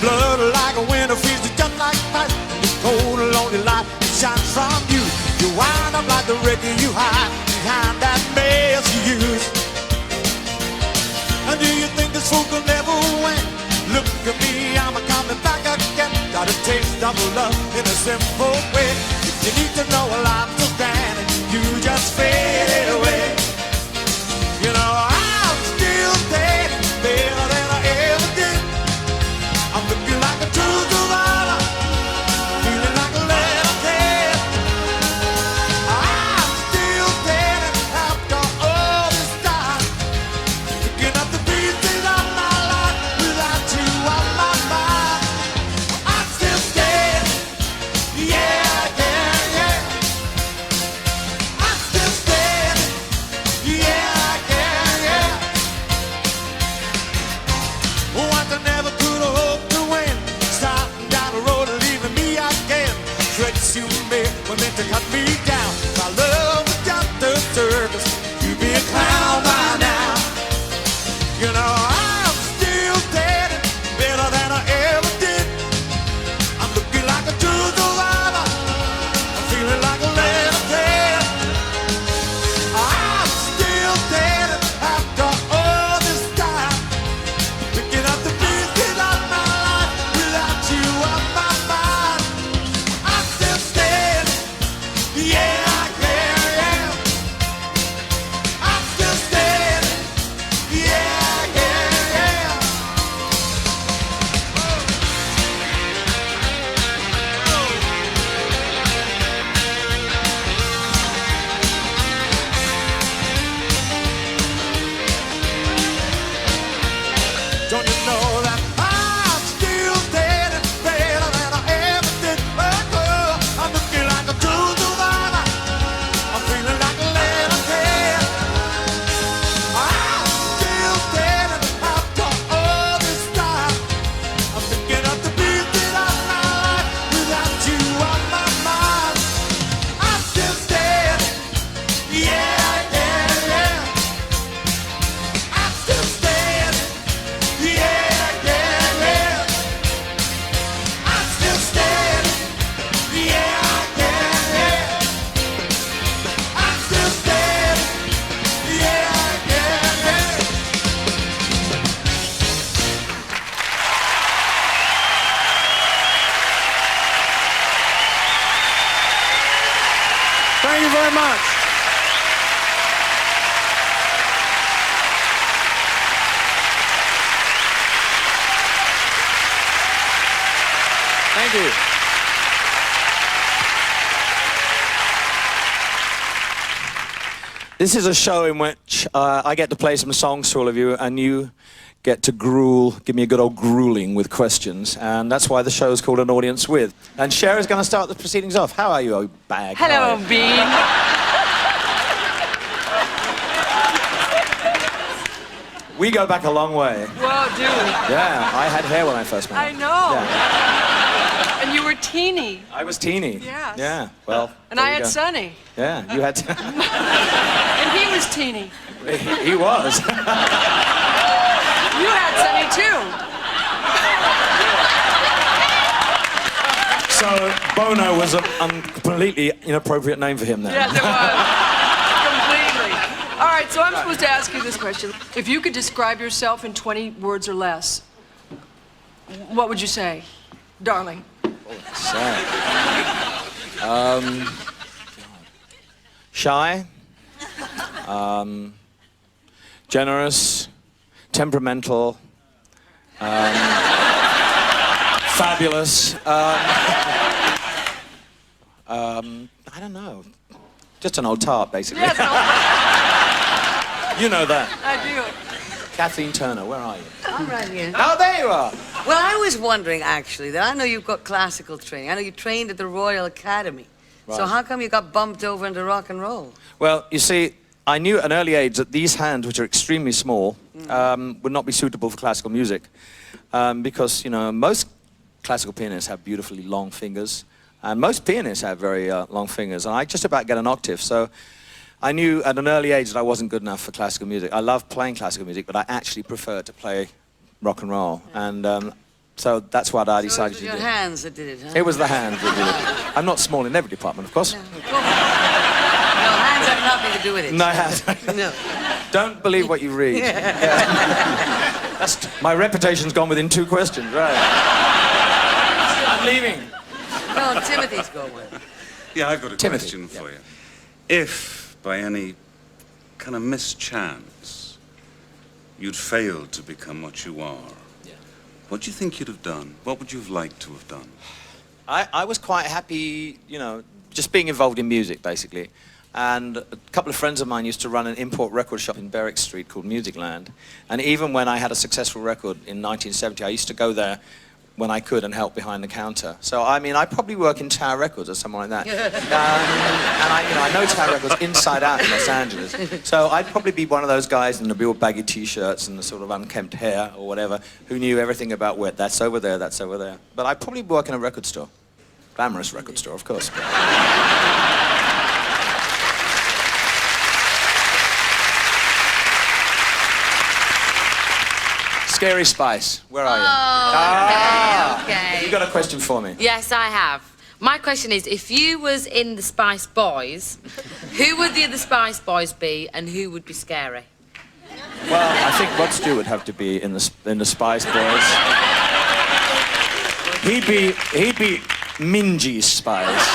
blood like a winter freeze, just like ice. The cold, lonely light that shines from you. You wind up like the wreck you hide behind that mess you use. And do you think this fool will never win? Look at me, I'm coming back again. Got a taste of love in a simple way. If you need to know while I'm still standing, you just fade away. You know I'm still standing better than I ever did. I'm looking like a true survivor, feeling like a little kid. I'm still standing after all this time, picking up the pieces of my life without you on my mind. I'm still standing, yeah, yeah, yeah. I'm still standing, yeah, yeah, yeah. What I never could hope to win, starting down the road and leaving me again. Tricks you made were meant to cut me down. My love was just a circus, you'd be a clown by now. You know I'm still standing better than I ever did. I'm looking like a true survivor, I'm feeling like a little kid. I'm still standing after all this time, picking up the pieces of my life without you on my mind. I'm still standing, yeah, yeah, yeah. I'm still standing, yeah, yeah, yeah. Don't you know that I'm still standing better than I ever did? Oh, girl, I'm looking like a true survivor, I'm feeling like a little kid. I'm still standing after all this time, I'm picking up the pieces of my life without you on my mind. I'm still standing, yeah, yeah, yeah. I'm still standing, yeah, yeah, yeah. I'm still standing, yeah, yeah, yeah. I'm still standing, yeah, yeah, yeah. Thank you very much. Thank you. This is a show in which I get to play some songs for all of you, and you get to give me a good old grueling with questions, and that's why the show is called An Audience With. And Cher is going to start the proceedings off. How are you, oh bag? How Hello, are you? Bean. We go back a long way. Whoa, dude. Yeah, I had hair when I first met I you. know. Yeah. And you were teeny. I was teeny. Yes. Yeah, well, And there I you had go. Sonny. Yeah, you had And he was teeny. he was. You had Sonny too. So Bono was a completely inappropriate name for him then. Yes, it was. Completely. All right, so I'm supposed to ask you this question. If you could describe yourself in 20 words or less, what would you say, darling? Shy, generous, temperamental, fabulous. I don't know. Just an old tart, basically. Yes, You know that. I do. Kathleen Turner, where are you? I'm right here. Oh, there you are. Well, I was wondering, actually, that I know you've got classical training. I know you trained at the Royal Academy. So Right. how come you got bumped over into rock and roll? Well, you see, I knew at an early age that these hands, which are extremely small, would not be suitable for classical music. Because, you know, most classical pianists have beautifully long fingers, and most pianists have very long fingers, and I just about get an octave. So I knew at an early age that I wasn't good enough for classical music. I love playing classical music, but I actually prefer to play rock and roll. And So that's what I So it decided was to your do. hands that did it, huh? It was the hands that did it. I'm not small in every department, of course. No, hands have nothing to do with it. No hands. No. Don't believe what you read. My reputation's gone within 2 questions, right? I'm leaving. No, Timothy's got one. Yeah, I've got a Timothy, question for you. If, by any kind of mischance, you'd failed to become what you are, what do you think you'd have done? What would you have liked to have done? I was quite happy, you know, just being involved in music, basically. And a couple of friends of mine used to run an import record shop in Berwick Street called Musicland. And even when I had a successful record in 1970, I used to go there when I could and help behind the counter. So, I mean, I'd probably work in Tower Records or something like that. And I know Tower Records inside out in Los Angeles. So I'd probably be one of those guys in the real baggy T-shirts and the sort of unkempt hair or whatever, who knew everything about where that's over there, that's over there. But I'd probably work in a record store. Glamorous record store, of course. Scary Spice, where are you? Okay. You got a question for me? Yes, I have. My question is, if you was in the Spice Boys, who would the other Spice Boys be, and who would be scary? Well, I think Rod Stewart would have to be in the Spice Boys. He'd be Mingy Spice.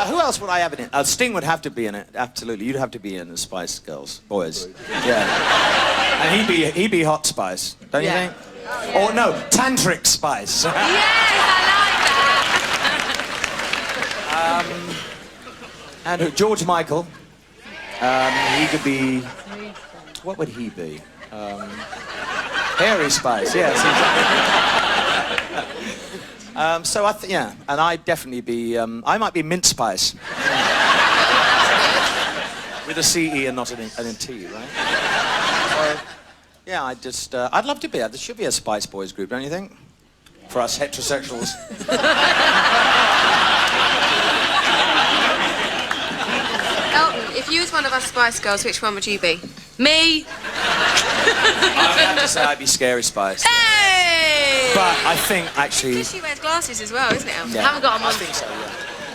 Who else would I have in it? Sting would have to be in it. Absolutely, you'd have to be in the Spice Girls, boys. Yeah, and he'd be Hot Spice, don't you think? Yeah. Or no, Tantric Spice. Yes, I like that. And George Michael. He could be. What would he be? Hairy Spice. Yes. So yeah, and I'd definitely be, I might be Mint Spice. With a C-E and not an T, right? So, yeah, I'd love to be, there should be a Spice Boys group, don't you think? For us heterosexuals. Elton, if you was one of us Spice Girls, which one would you be? Me. I would have to say I'd be Scary Spice. Hey! But I think, actually... Because she wears glasses as well, isn't it, Elton? Yeah, Haven't got a I think so, yeah.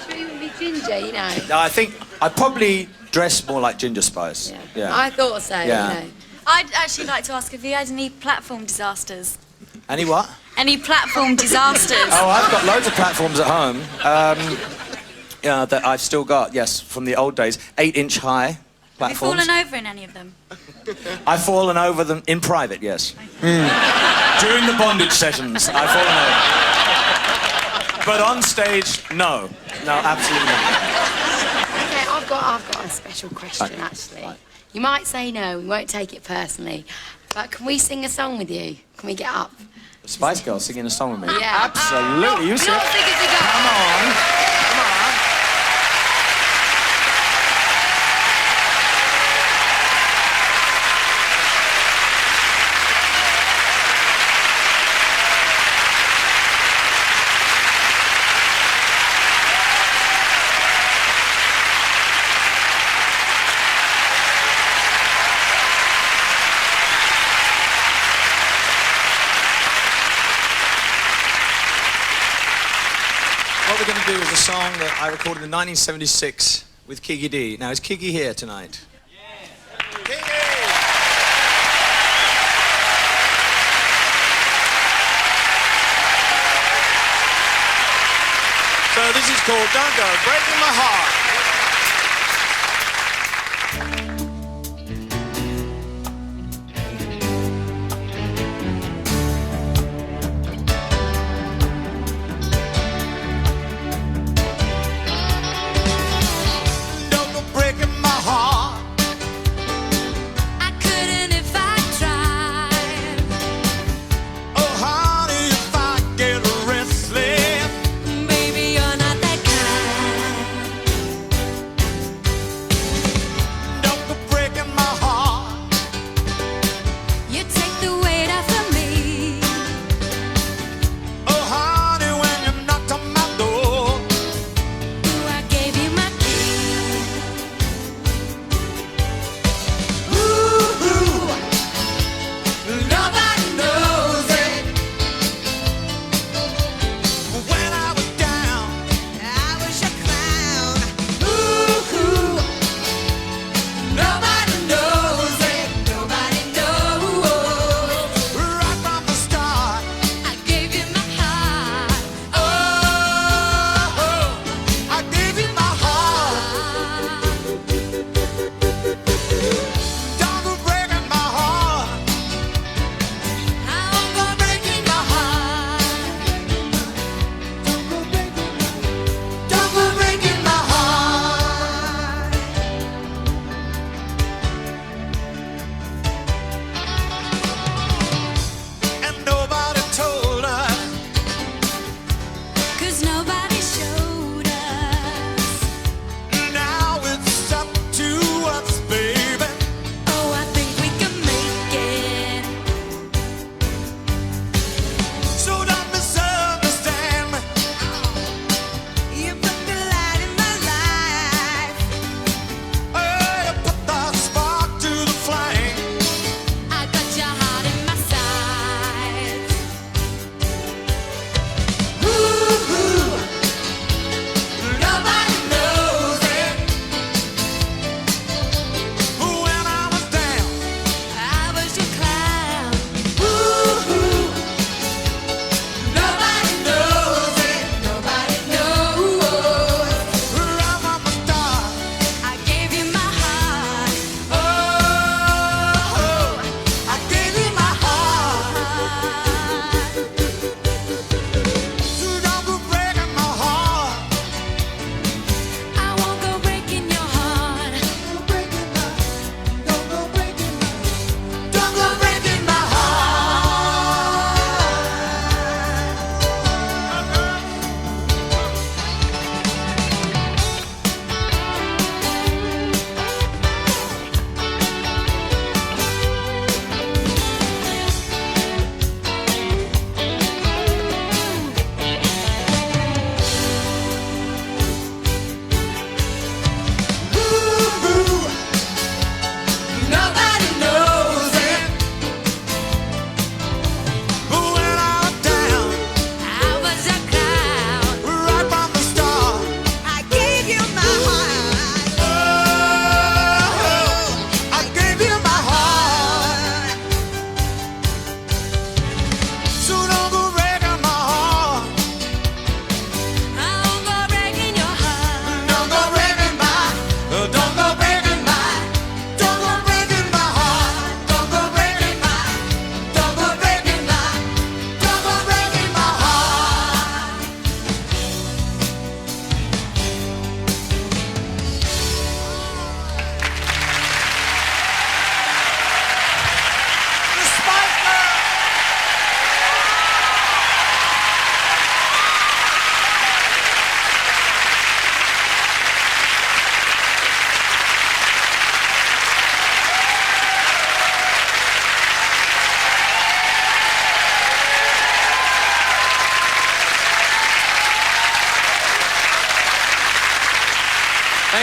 Sure you wouldn't be ginger, you know? No, I think I'd probably dress more like Ginger Spice. Yeah. I thought so, Yeah. you know. I'd actually like to ask if you had any platform disasters. Any what? Any platform disasters? Oh, I've got loads of platforms at home. Yeah, that I've still got, yes, from the old days. 8-inch high platforms. Have you fallen over in any of them? I've fallen over them in private, yes. During the bondage sessions, I've fallen over. But on stage, no. No, absolutely not. Okay, I've got a special question, actually. Right. You might say no, we won't take it personally, but can we sing a song with you? Can we get up? The Spice Girls singing a song with me? Yeah. Absolutely. You see? Not sing it together. Come on. Come on. What we're going to do is a song that I recorded in 1976 with Kiki D. Now, is Kiki here tonight? Yes. Kiki! So this is called Don't Go Breaking My Heart. Don't go breaking my heart. I couldn't if I tried. Oh, honey, if I get restless. Baby, you're not that kind.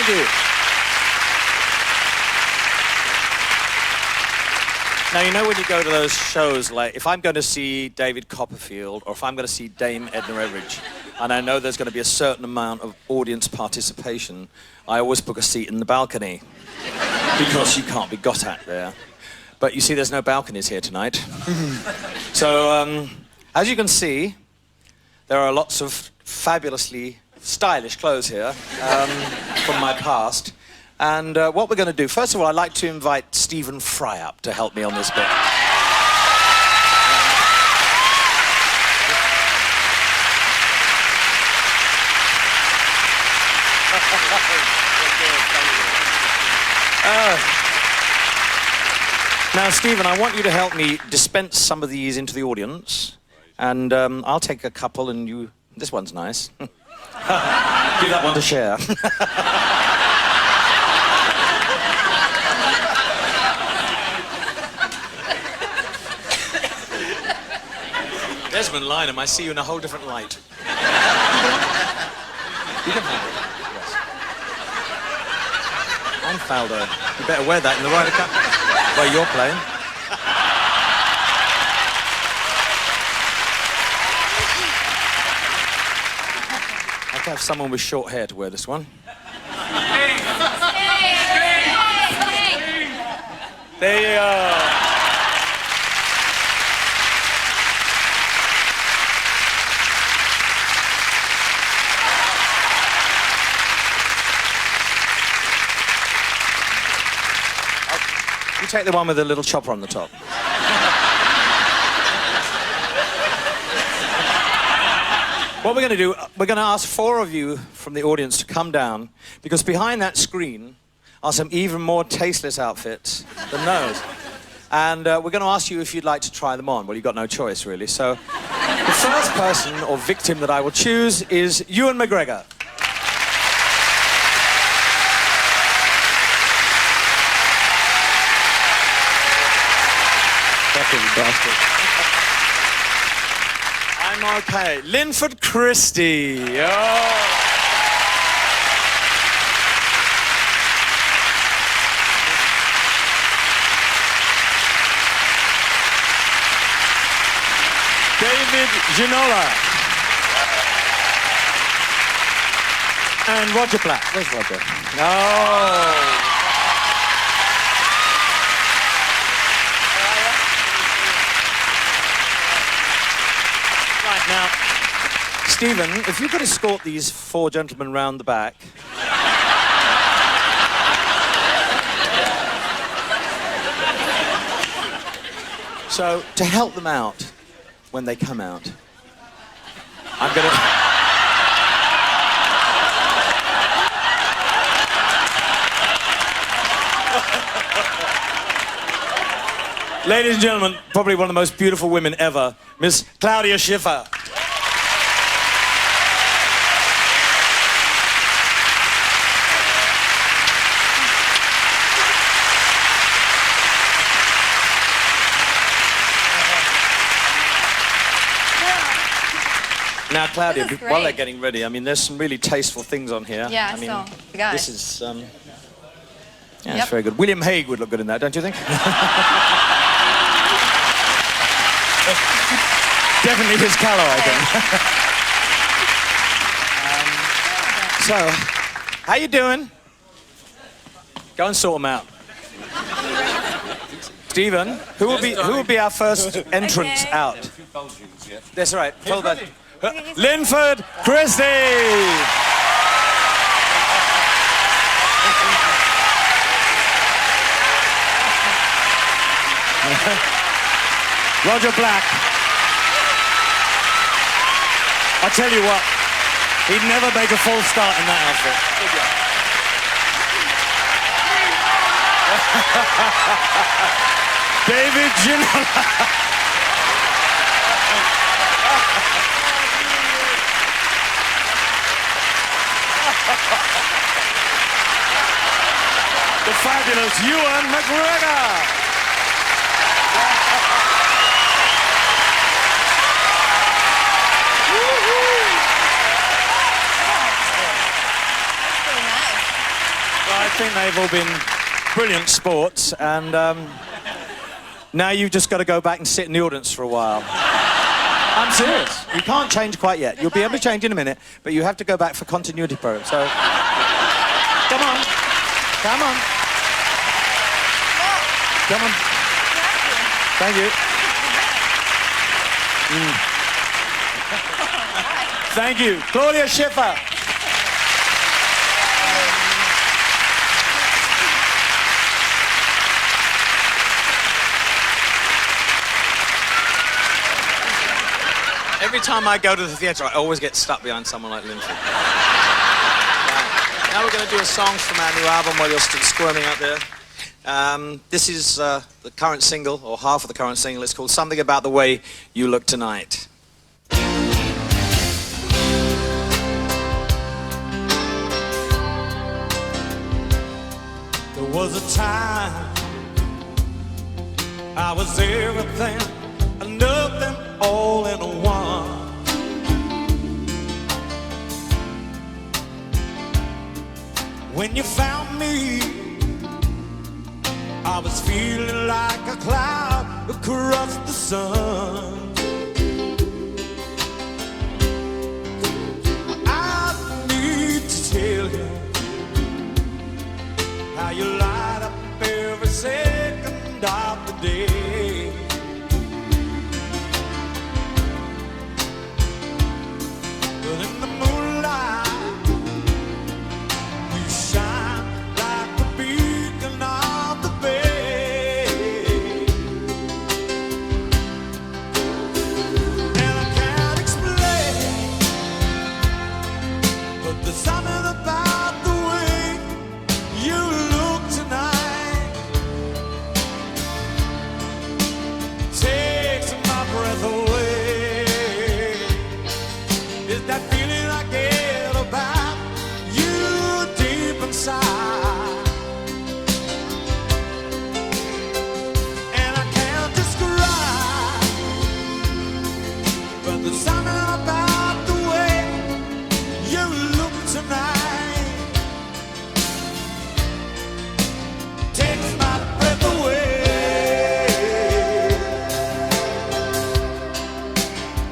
Thank you. Now, you know when you go to those shows, like, if I'm going to see David Copperfield or if I'm going to see Dame Edna Everage, and I know there's going to be a certain amount of audience participation, I always book a seat in the balcony because you can't be got at there. But you see, there's no balconies here tonight. So, as you can see, there are lots of fabulously stylish clothes here from my past. And what we're going to do, first of all, I'd like to invite Stephen Fry up to help me on this bit. Now, Stephen, I want you to help me dispense some of these into the audience. And I'll take a couple and you... This one's nice. Give that one to share. Desmond Lynham, I see you in a whole different light. You can have it. Yes. And Faldo. You better wear that in the Ryder Cup. Where you're playing. I could have someone with short hair to wear this one. There you are. You take the one with the little chopper on the top. What we're going to do, we're going to ask 4 of you from the audience to come down, because behind that screen are some even more tasteless outfits than those. And we're going to ask you if you'd like to try them on. Well, you've got no choice, really. So the first person or victim that I will choose is Ewan McGregor. I'm okay. Linford Christie. Oh. David Ginola. And Roger Black. Where's Roger? Oh. Right, now, Stephen, if you could escort these 4 gentlemen round the back. So, to help them out when they come out, I'm going to... Ladies and gentlemen, probably one of the most beautiful women ever, Miss Claudia Schiffer. Now, Claudia, while they're getting ready, I mean, there's some really tasteful things on here. Yeah, I mean, saw. The guy. This is, yeah, it's very good. William Hague would look good in that, don't you think? Definitely his colour, I think. So, how you doing? Go and sort them out. Stephen, who will be our first entrance out? That's all right. Follow that. Linford Christie. Roger Black. I tell you what, he'd never make a false start in that outfit. David Ginola. The fabulous Ewan McGregor. I think they've all been brilliant sports, and now you've just got to go back and sit in the audience for a while. I'm serious. You can't change quite yet. You'll be able to change in a minute, but you have to go back for continuity programs. So, come on. Come on. Come on. Thank you. Thank you. Claudia Schiffer. Every time I go to the theatre, I always get stuck behind someone like Lindsay. Now we're going to do a song from our new album while you're still squirming out there. This is the current single, or half of the current single. It's called Something About the Way You Look Tonight. There was a time I was everything and nothing all in one. When you found me, I was feeling like a cloud across the sun. I need to tell you how you light up every second of the day. But in the moonlight, you shine like the beacon of the bay. And I can't explain, but there's something about the way you look tonight. Takes my breath away. Is that feeling I get about you deep inside? And I can't describe, but there's something about the way you look tonight. Takes my breath away.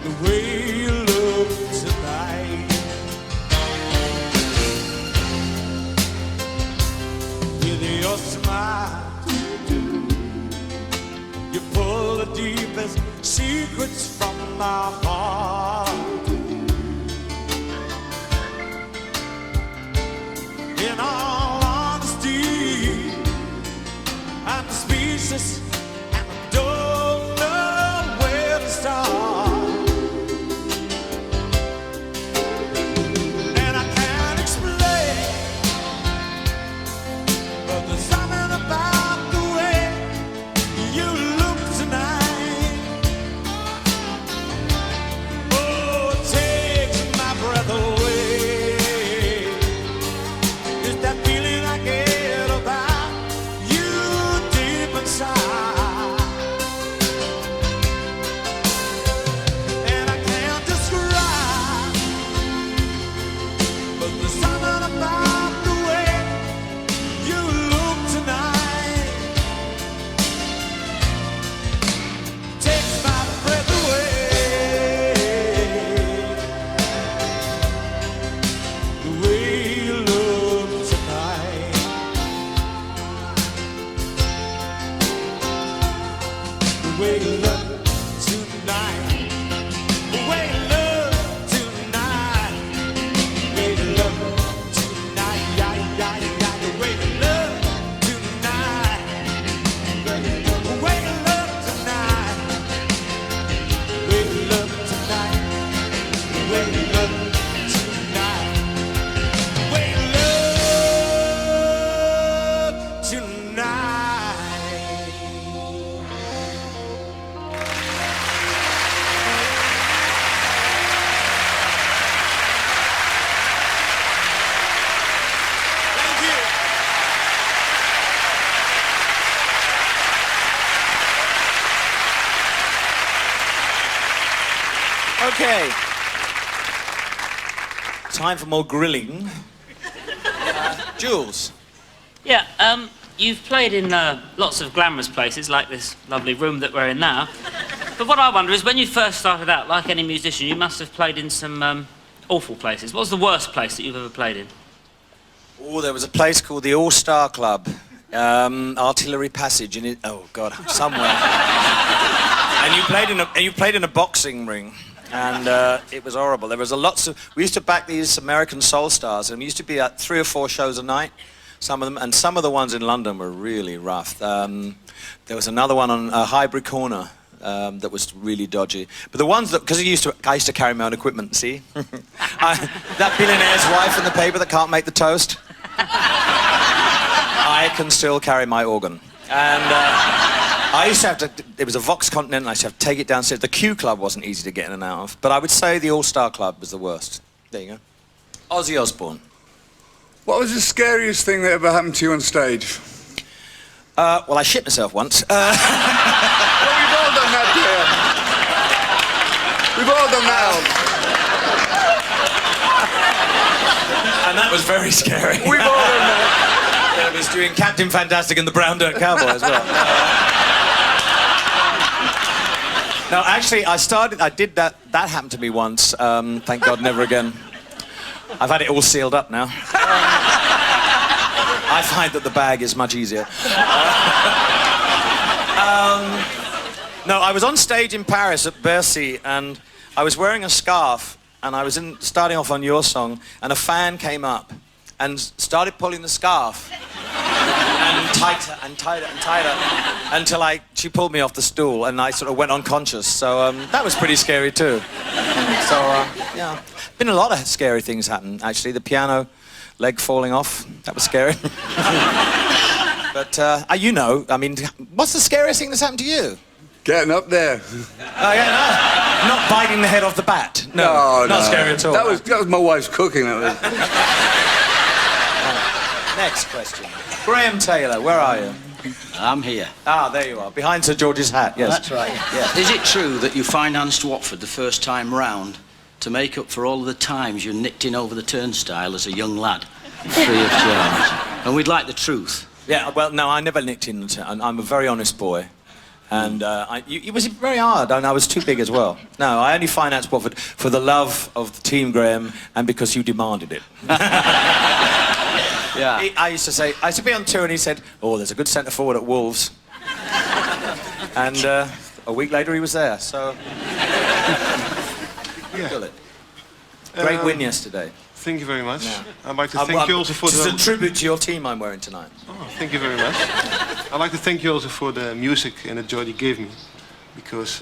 The way you look tonight. With your smile, you pull the deepest secrets from my heart. In all honesty, I'm speechless and I don't know where to start. And I can't explain, but there's something about the way you look tonight. Oh, it takes my breath away. Is that feeling I get about you deep inside? And I can't describe, but there's something about the way you look tonight. Takes my breath away. The way you look tonight. The way you look tonight. The way you look tonight. The way you look tonight. Yeah, yeah, yeah. The way you look tonight. The way you look tonight. The way you look tonight. The way you look tonight. The way you look tonight. Thank you. Okay. Time for more grilling. Jules, Yeah, you've played in lots of glamorous places, like this lovely room that we're in now. But what I wonder is, when you first started out, like any musician, you must have played in some awful places. What was the worst place that you've ever played in? Oh, there was a place called the All-Star Club, Artillery Passage, in it. Oh God, somewhere. And you played in a boxing ring, and it was horrible. There was we used to back these American soul stars, and we used to be at 3 or 4 shows a night. Some of them, and some of the ones in London were really rough. There was another one on Highbury Corner that was really dodgy. But the ones that, because I used to carry my own equipment. See, that billionaire's wife in the paper that can't make the toast. I can still carry my organ. And I used to have to, it was a Vox Continental, I used to have to take it downstairs. The Q Club wasn't easy to get in and out of, but I would say the All-Star Club was the worst. There you go. Ozzy Osbourne. What was the scariest thing that ever happened to you on stage? Well, I shit myself once. Well, we've all done that, dear. We've all done that. And that was very scary. We've all done that. I was doing Captain Fantastic and the Brown Dirt Cowboy as well. No, actually, I did that. That happened to me once. Thank God, never again. I've had it all sealed up now. I find that the bag is much easier. No, I was on stage in Paris at Bercy, and I was wearing a scarf, and I was starting off on Your Song, and a fan came up and started pulling the scarf, and tighter and tighter and tighter, until she pulled me off the stool, and I sort of went unconscious. So that was pretty scary too. So yeah, been a lot of scary things happen actually. The piano leg falling off, that was scary. But you know, I mean, what's the scariest thing that's happened to you? Getting up there. Oh yeah, no. Not biting the head off the bat. No, not scary at all. That was my wife's cooking. That was. Next question. Graham Taylor, where are you? I'm here. Ah, there you are, behind Sir George's hat, yes. That's right, yeah. Is it true that you financed Watford the first time round to make up for all of the times you nicked in over the turnstile as a young lad, free of charge? And we'd like the truth. Yeah, well, no, I never nicked in. I'm a very honest boy. And it was very hard, and I was too big as well. No, I only financed Watford for the love of the team, Graham, and because you demanded it. Yeah. I used to be on tour, and he said, "Oh, there's a good centre forward at Wolves." And a week later, he was there. So, Yeah. Great win yesterday. Thank you very much. Yeah. I'd like to thank you also for This is a tribute to your team I'm wearing tonight. Oh, thank you very much. I'd like to thank you also for the music and the joy you gave me, because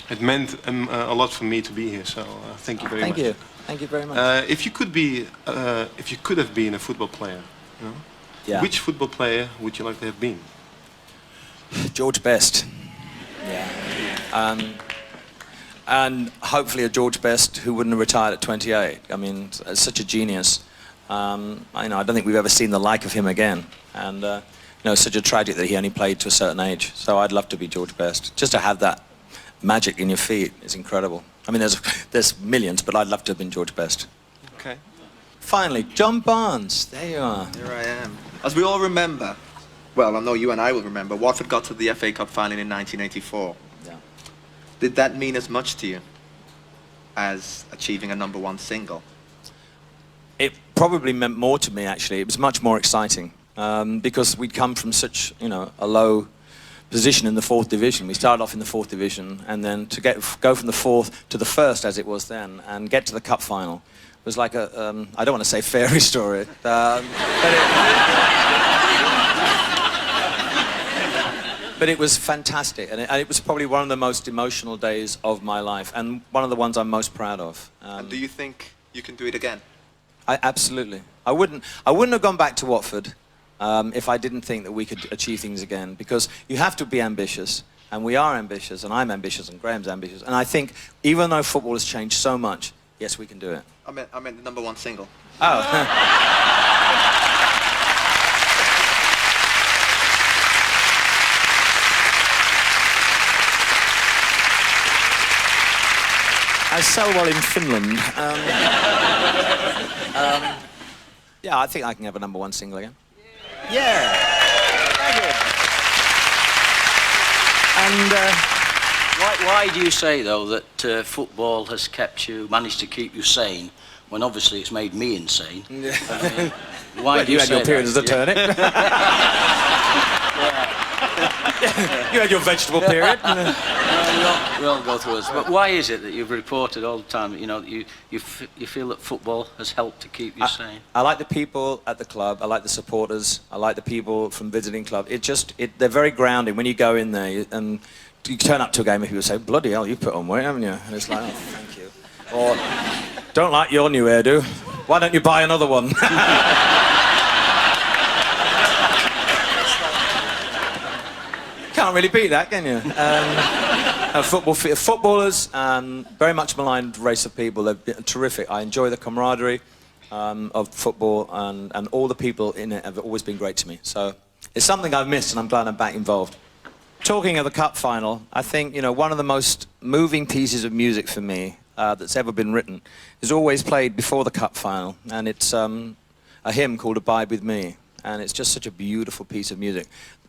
it meant a lot for me to be here. So thank you very much. Thank you. Thank you very much. If you could have been a football player, you know, Yeah. which football player would you like to have been? George Best. Yeah. And hopefully a George Best who wouldn't have retired at 28. I mean, such a genius. I don't think we've ever seen the like of him again. And such a tragic that he only played to a certain age. So I'd love to be George Best. Just to have that magic in your feet is incredible. I mean, there's millions, but I'd love to have been George Best. Okay. Finally, John Barnes. There you are. Here I am. As we all remember, well, I know you and I will remember, Watford got to the FA Cup final in 1984. Yeah. Did that mean as much to you as achieving a #1 single? It probably meant more to me, actually. It was much more exciting because we'd come from such, a low position in the 4th division. We started off in the 4th division, and then to go from the 4th to the 1st, as it was then, and get to the cup final was like a, I don't want to say fairy story, but it was fantastic, and it was probably one of the most emotional days of my life, and one of the ones I'm most proud of. And do you think you can do it again? Absolutely. I wouldn't have gone back to Watford if I didn't think that we could achieve things again, because you have to be ambitious, and we are ambitious, and I'm ambitious, and Graham's ambitious, and I think even though football has changed so much, yes, we can do it. I meant the #1 single. Oh. I sell well in Finland. Yeah, I think I can have a #1 single again. Yeah. Thank you. And why do you say, though, that football has managed to keep you sane, when obviously it's made me insane? I mean, why do you had say your periods that? of turnip. You had your vegetable period. We all go through this. But why is it that you've reported all the time that, you know, you feel that football has helped to keep you sane? I like the people at the club. I like the supporters. I like the people from visiting club. They're very grounding. When you go in there and you turn up to a game and people say, bloody hell, you've put on weight, haven't you? And it's like, oh, thank you. Or, don't like your new hairdo. Why don't you buy another one? Can't really beat that, can you? Footballers, very much maligned race of people. They've been terrific. I enjoy the camaraderie of football, and all the people in it have always been great to me. So it's something I've missed, and I'm glad I'm back involved. Talking of the cup final, I think, you know, one of the most moving pieces of music for me that's ever been written is always played before the cup final, and it's a hymn called Abide With Me, and it's just such a beautiful piece of music.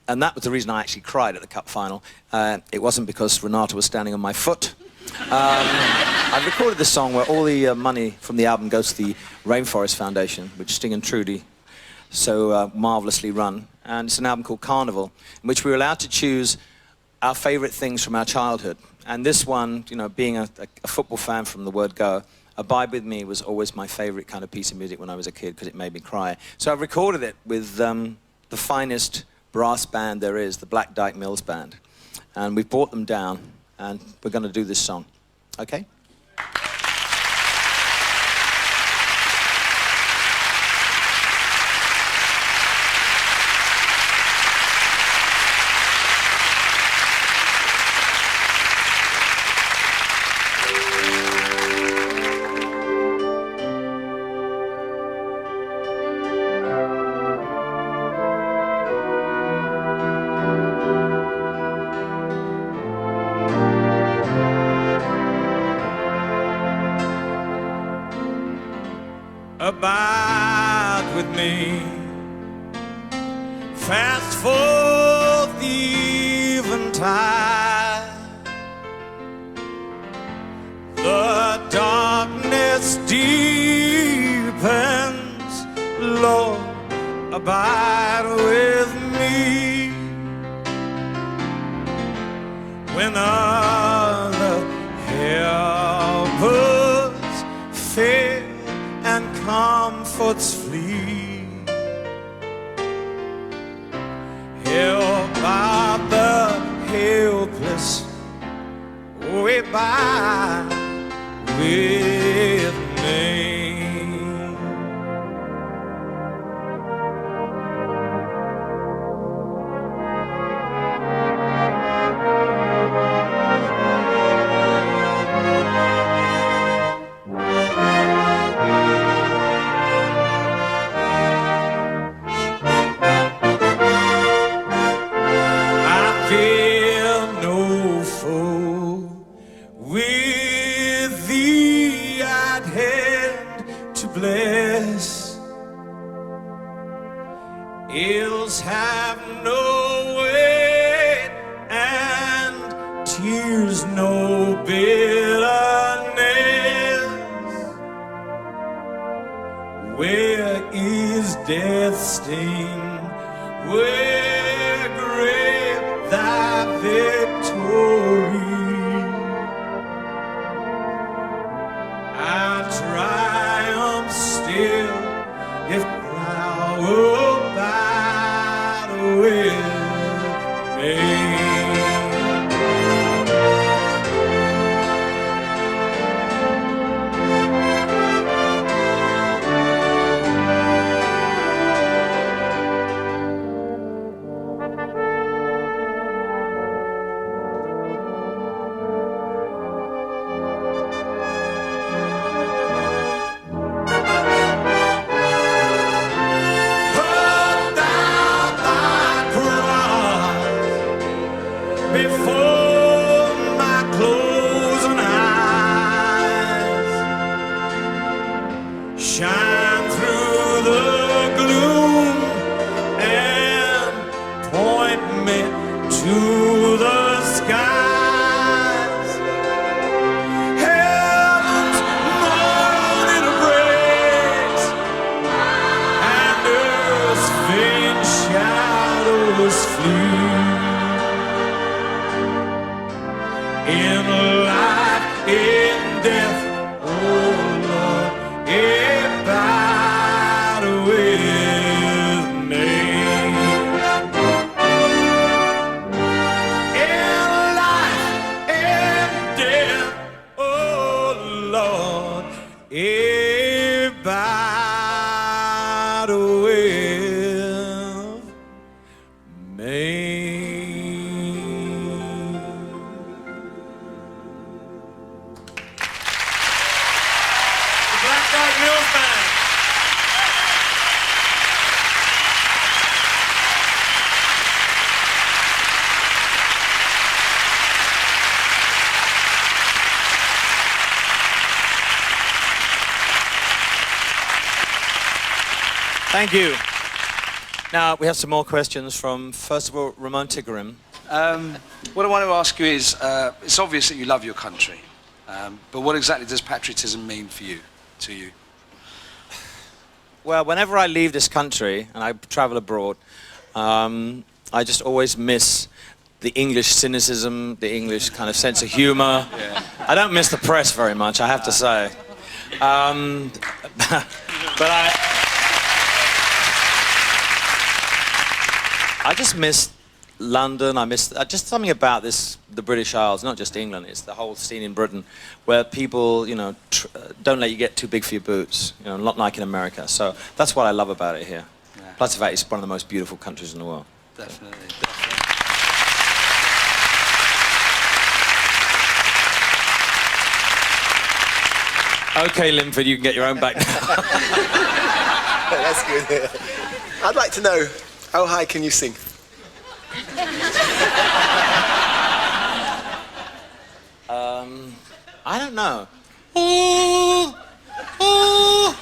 And that was the reason I actually cried at the cup final. It wasn't because Renata was standing on my foot. I recorded this song where all the money from the album goes to the Rainforest Foundation, which Sting and Trudy so marvelously run. And it's an album called Carnival, in which we were allowed to choose our favourite things from our childhood. And this one, you know, being a football fan from the word go, Abide With Me was always my favourite kind of piece of music when I was a kid, because it made me cry. So I recorded it with the finest brass band there is, the Black Dyke Mills Band. And we brought them down, and we're going to do this song. Okay? Abide with me, fast forth the eventide. The darkness deepens, Lord, abide with me. When other helpers fail and comforts flee, help out the helpless, abide with me. Ills have no weight and tears no bitterness. Where is death's sting? Where great thy victory? I'll triumph still if thou abide with me. me to the skies. Heaven's morning breaks and earth's faint shadows flee. In life, in death, oh Lord, abide with me. In life, in death, oh Lord, abide with me. Thank you. Now, we have some more questions from, first of all, Ramon Tigarim. What I want to ask you is, it's obvious that you love your country, but what exactly does patriotism mean for you, to you? Well, whenever I leave this country and I travel abroad, I just always miss the English cynicism, the English kind of sense of humor. Yeah. I don't miss the press very much, I have to say. But I just miss London. I miss just something about the British Isles, not just England. It's the whole scene in Britain where people, you know, don't let you get too big for your boots. You know, not like in America. So that's what I love about it here. Yeah. Plus the fact it's one of the most beautiful countries in the world. Definitely. Okay, Linford, you can get your own back now. That's good. I'd like to know, how high can you sing? I don't know. Ooh, ooh,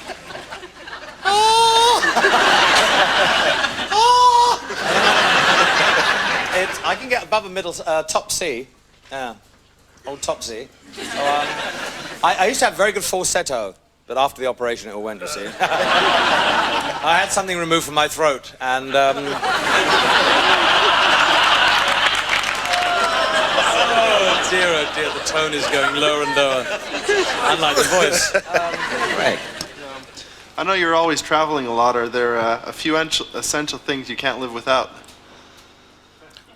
I can get above a middle, top C. Yeah, old top C. So, I used to have very good falsetto, but after the operation it all went, you see. I had something removed from my throat, and oh dear, the tone is going lower and lower, unlike the voice. Right. I know you're always traveling a lot. Are there a few essential things you can't live without?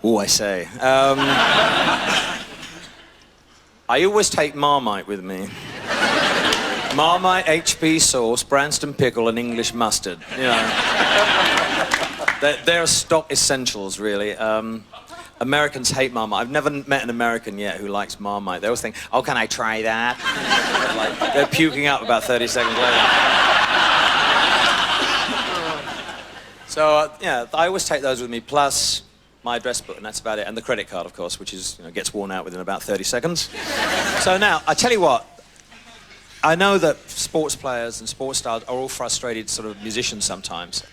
Oh, I say. I always take Marmite with me. Marmite, HP sauce, Branston pickle, and English mustard. You know, they're stock essentials, really. Americans hate Marmite. I've never met an American yet who likes Marmite. They always think, "Oh, can I try that?" Like, they're puking up about 30 seconds later. So yeah, I always take those with me. Plus my address book, and that's about it. And the credit card, of course, which is, you know, gets worn out within about 30 seconds. So now, I tell you what. I know that sports players and sports stars are all frustrated sort of musicians sometimes.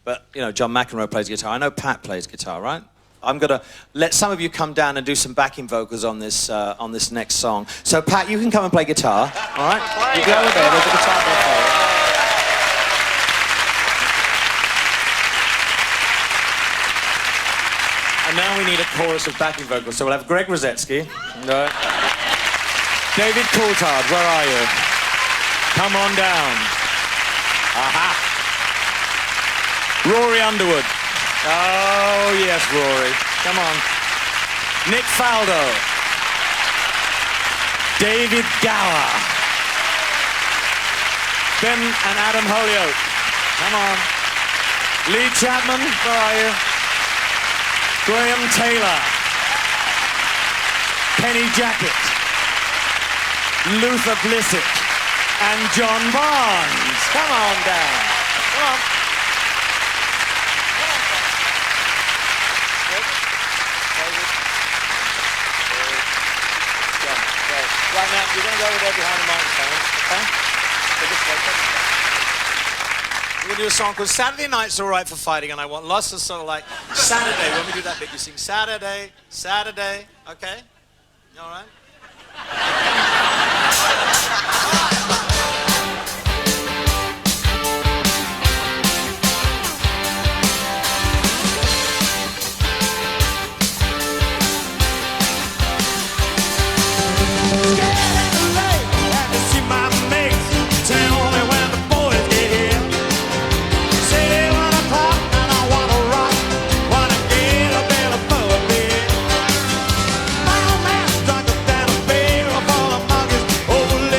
But, you know, John McEnroe plays guitar. I know Pat plays guitar, right? I'm going to let some of you come down and do some backing vocals on this next song. So, Pat, you can come and play guitar, all right? You go over there, there's a guitar there. And now we need a chorus of backing vocals. So we'll have Greg Rosetsky. No. David Coulthard, where are you? Come on down. Aha. Rory Underwood. Oh, yes, Rory. Come on. Nick Faldo. David Gower. Ben and Adam Holyoke. Come on. Lee Chapman, where are you? Graham Taylor. Kenny Jackett. Luther Blissett. And John Barnes. Come on down. Come on. Right now, you're going to go over there behind the microphone, okay? So this way, We're going to do a song called Saturday Night's All Right for Fighting, and I want lots of sort of like Saturday. When we do that bit, you sing Saturday, Saturday, okay? All right? Over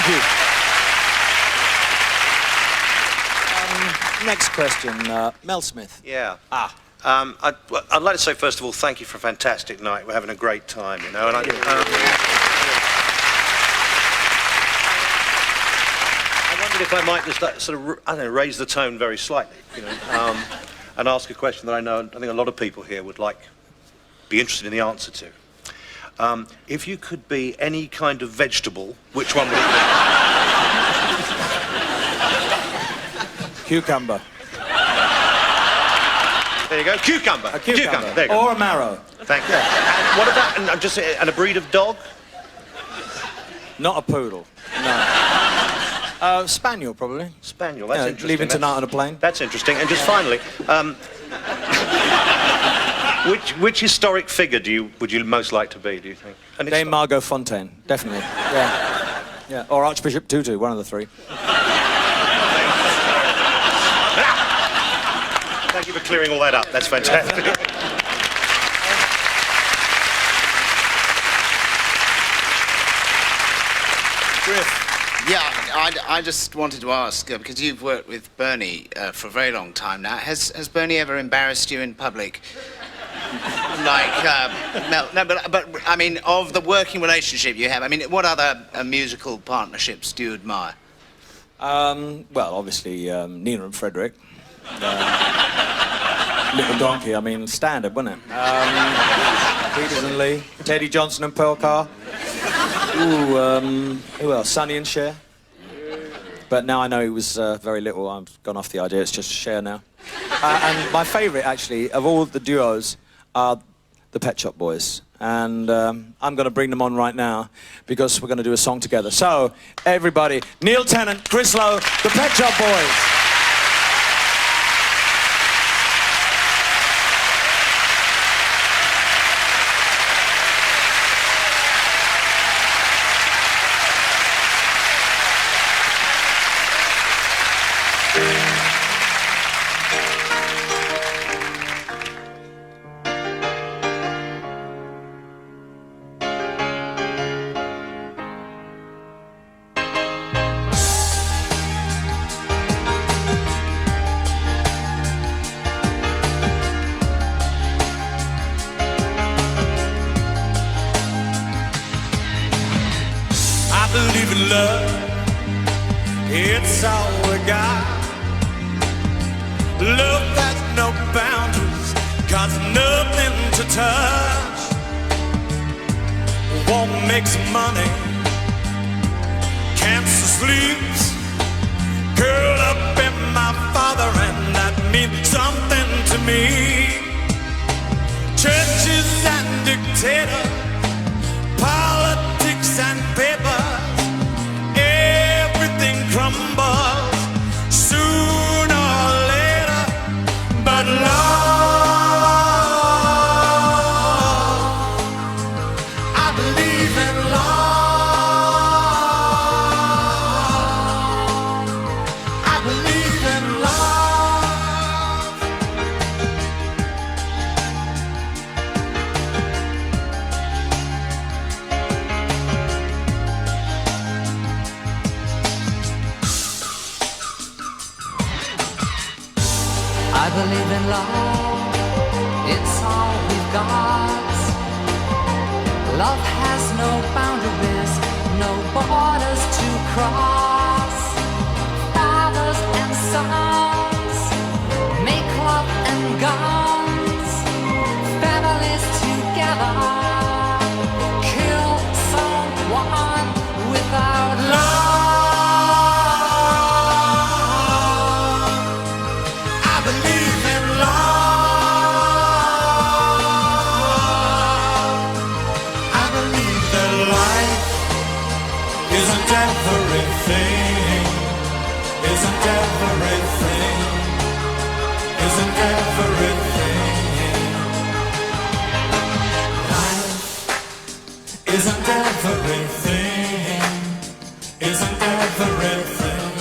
you. Next question, Mel Smith. Yeah. I'd like to say, first of all, thank you for a fantastic night. We're having a great time, you know. And I wondered if I might just sort of, I don't know, raise the tone very slightly, you know, and ask a question that I think a lot of people here would be interested in the answer to. If you could be any kind of vegetable, which one would it be? Cucumber. There you go. Cucumber. A cucumber. There you go. Or a marrow. Thank you. And what about and a breed of dog? Not a poodle. No. Spaniel, probably. Spaniel. That's interesting. Leaving tonight on a plane. That's interesting. And just finally, which historic figure would you most like to be? Do you think? Dame Margot Fontaine, definitely. Yeah. Yeah. Or Archbishop Tutu, one of the three. Thank you for clearing all that up. That's fantastic. Yeah, I just wanted to ask, because you've worked with Bernie for a very long time now, has Bernie ever embarrassed you in public? Like, no, but I mean, of the working relationship you have, I mean, what other musical partnerships do you admire? Well, obviously, Nina and Frederick. Little Donkey, I mean, standard, wasn't it? Peters and Lee, Teddy Johnson and Pearl Carr. Ooh, who else? Sonny and Cher. But now I know he was very little. I've gone off the idea. It's just Cher now. And my favourite, actually, of all the duos are the Pet Shop Boys. And I'm going to bring them on right now because we're going to do a song together. So, everybody, Neil Tennant, Chris Lowe, the Pet Shop Boys. believe in love, it's all we got. Love has no boundaries, got nothing to touch. Won't make some money, cancer sleeps, curled up in my father, and that means something to me. Churches and dictators, politics and papers, everything crumbles sooner or later. But love, I believe in love. I believe in love. I believe in love, it's all we've got. Love has no boundaries, no borders to cross. Fathers and sons make love and guns, families together, kill someone without love. Isn't everything, isn't everything,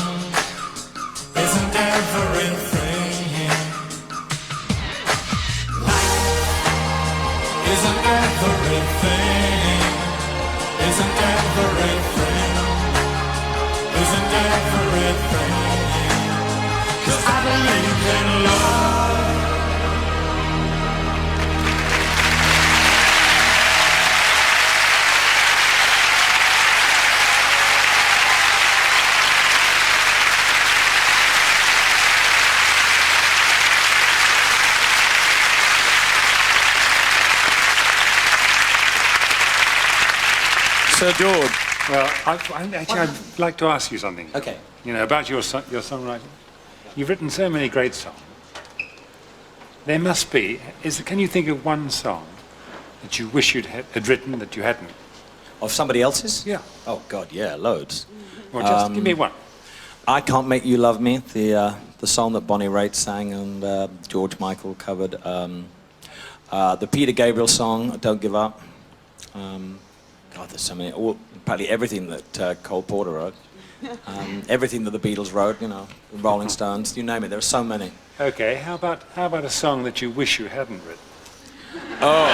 isn't everything. Life isn't everything, isn't everything, everything. 'Cause I believe in love. Sir George. Well, I'd like to ask you something. Okay. You know, about your songwriting. You've written so many great songs. There must be. Can you think of one song that you wish you'd had written that you hadn't? Of somebody else's? Yeah. Oh God, yeah, loads. Well, just give me one. I Can't Make You Love Me, the song that Bonnie Raitt sang and George Michael covered. The Peter Gabriel song, Don't Give Up. God, there's so many. Practically everything that Cole Porter wrote. Everything that the Beatles wrote, you know, the Rolling Stones, you name it. There are so many. Okay, how about a song that you wish you hadn't written? Oh.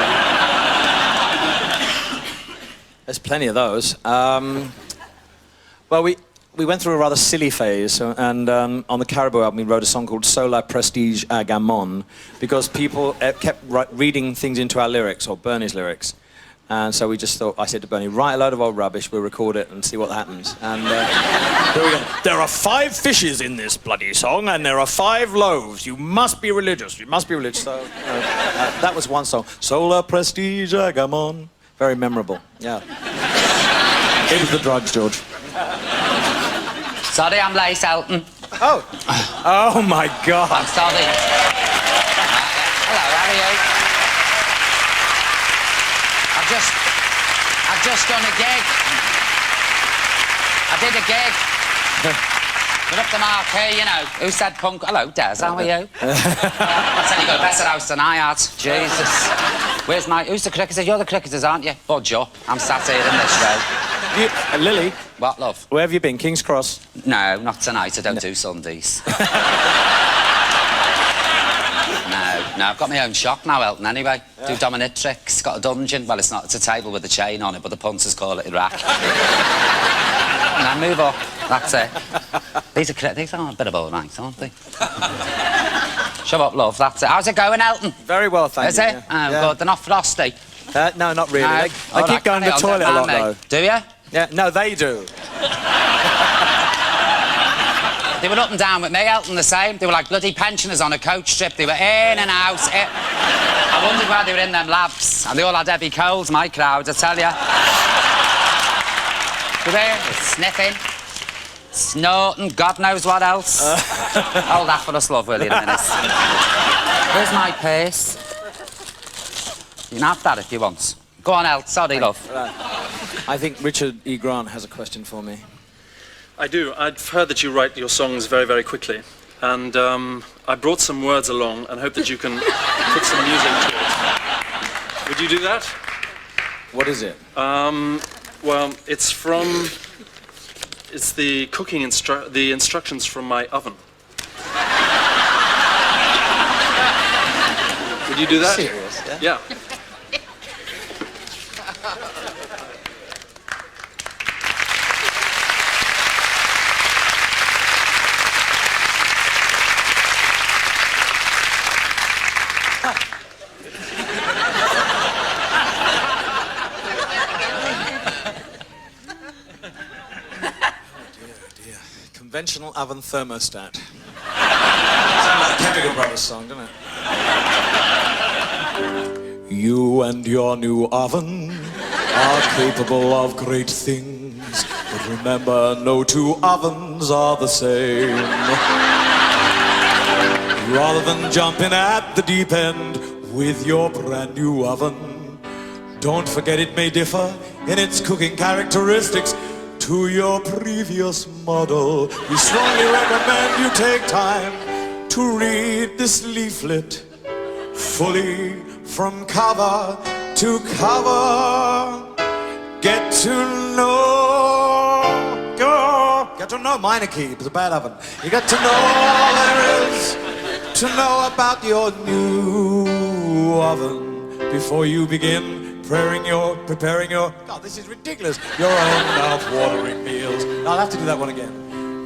There's plenty of those. Well, we went through a rather silly phase, and on the Caribou album we wrote a song called Sola Prestige Agamon, because people kept reading things into our lyrics, or Bernie's lyrics. And so we just thought, I said to Bernie, write a load of old rubbish, we'll record it and see what happens. And here we go. There are 5 fishes in this bloody song, and there are 5 loaves. You must be religious. You must be religious. So that was one song. Sola Prestige Agamon. Very memorable. Yeah. It was the drugs, George. Sorry, I'm late, Elton. Oh. Oh my God. I'm sorry. Hello, how are you? I've just done a gig. I did a gig. Put up the marquee, you know. Who said punk? Hello, Des, how are you? I said you got a better house than I had. Jesus. Who's the cricketer? You're the cricketers, aren't you? Budge up. I'm sat here in this row. Lily? What, love? Where have you been? King's Cross? No, not tonight. I don't do Sundays. No, I've got my own shop now, Elton, anyway. Yeah. Do dominatrix, got a dungeon. Well, it's a table with a chain on it, but the punters call it a rack. Now, move up. That's it. These are a bit of all night, aren't they? Shut up, love, that's it. How's it going, Elton? Very well, thank you. Is it? Yeah. Oh, yeah. Good. They're not frosty? No, not really. No. They keep going to the toilet a lot, though. Do you? Yeah, no, they do. They were up and down with me, Elton, the same. They were like bloody pensioners on a coach trip. They were in and out. I wondered why they were in them labs. And they all had heavy colds, my crowd, I tell ya. They were sniffing, snorting, God knows what else. Hold that for us, love, will you, in a minute? Where's my purse? You can have that if you want. Go on, El. Sorry, love. I think Richard E. Grant has a question for me. I do. I've heard that you write your songs very, very quickly. And I brought some words along and hope that you can put some music to it. Would you do that? What is it? Well, it's the cooking the instructions from my oven. Would you do that? Serious? Yeah. Conventional oven thermostat. Sounds like a Chemical Brothers song, doesn't it? You and your new oven are capable of great things, but remember, no 2 ovens are the same. Rather than jumping at the deep end with your brand new oven, don't forget it may differ in its cooking characteristics to your previous model. We strongly recommend you take time to read this leaflet fully from cover to cover. Get to know Meineke, it's a bad oven. You get to know all there is to know about your new oven before you begin preparing your, God, this is ridiculous, your own mouth-watering meals. I'll have to do that one again.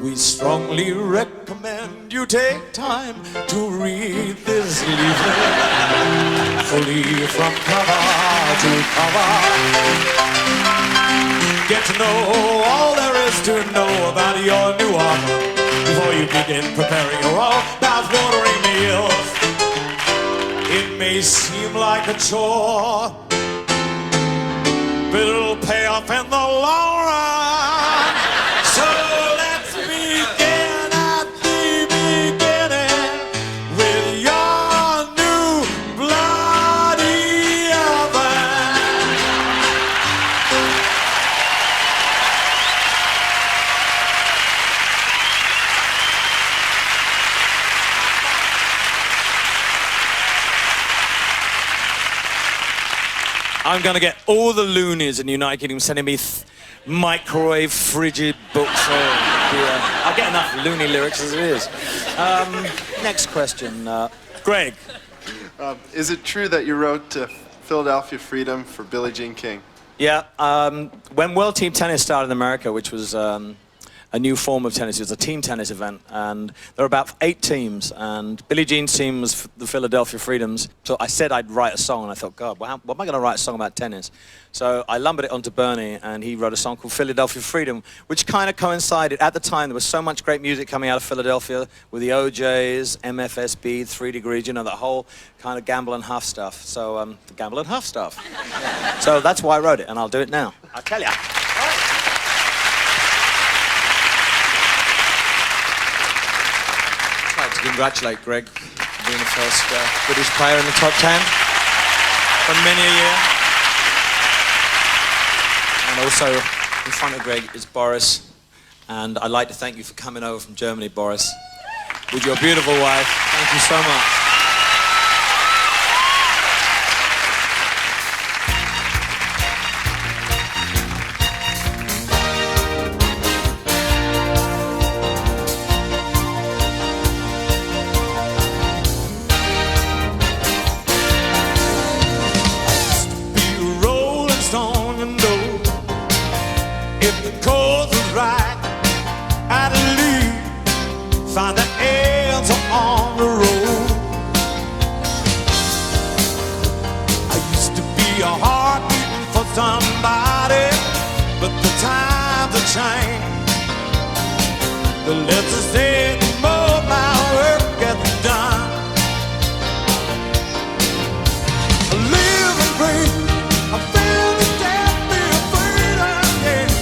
We strongly recommend you take time to read this leaflet fully from cover to cover. Get to know all there is to know about your new offer before you begin preparing your own mouth-watering meals. It may seem like a chore, but it'll pay off in the long run. So let's begin at the beginning with your new bloody oven. I'm going to get all the loonies in the United Kingdom sending me microwave frigid books. I'll get enough loony lyrics as it is. Next question. Greg. Is it true that you wrote Philadelphia Freedom for Billie Jean King? Yeah. When World Team Tennis started in America, which was a new form of tennis, it was a team tennis event, and there were about 8 teams, and Billie Jean's team was the Philadelphia Freedoms. So I said I'd write a song, and I thought, God, what am I going to write a song about tennis? So I lumbered it onto Bernie, and he wrote a song called Philadelphia Freedom, which kind of coincided. At the time, there was so much great music coming out of Philadelphia with the OJs, MFSB, 3 Degrees, you know, that whole kind of Gamble and Huff stuff. So, the Gamble and Huff stuff. So that's why I wrote it, and I'll do it now. I'll tell ya. I'd like to congratulate Greg for being the first British player in the top 10 for many a year. And also, in front of Greg is Boris. And I'd like to thank you for coming over from Germany, Boris, with your beautiful wife. Thank you so much. Find the answer on the road. I used to be a heart beating for somebody, but the times have changed. The less I say, the more my work gets done. I live and breathe, I feel the death, be afraid again.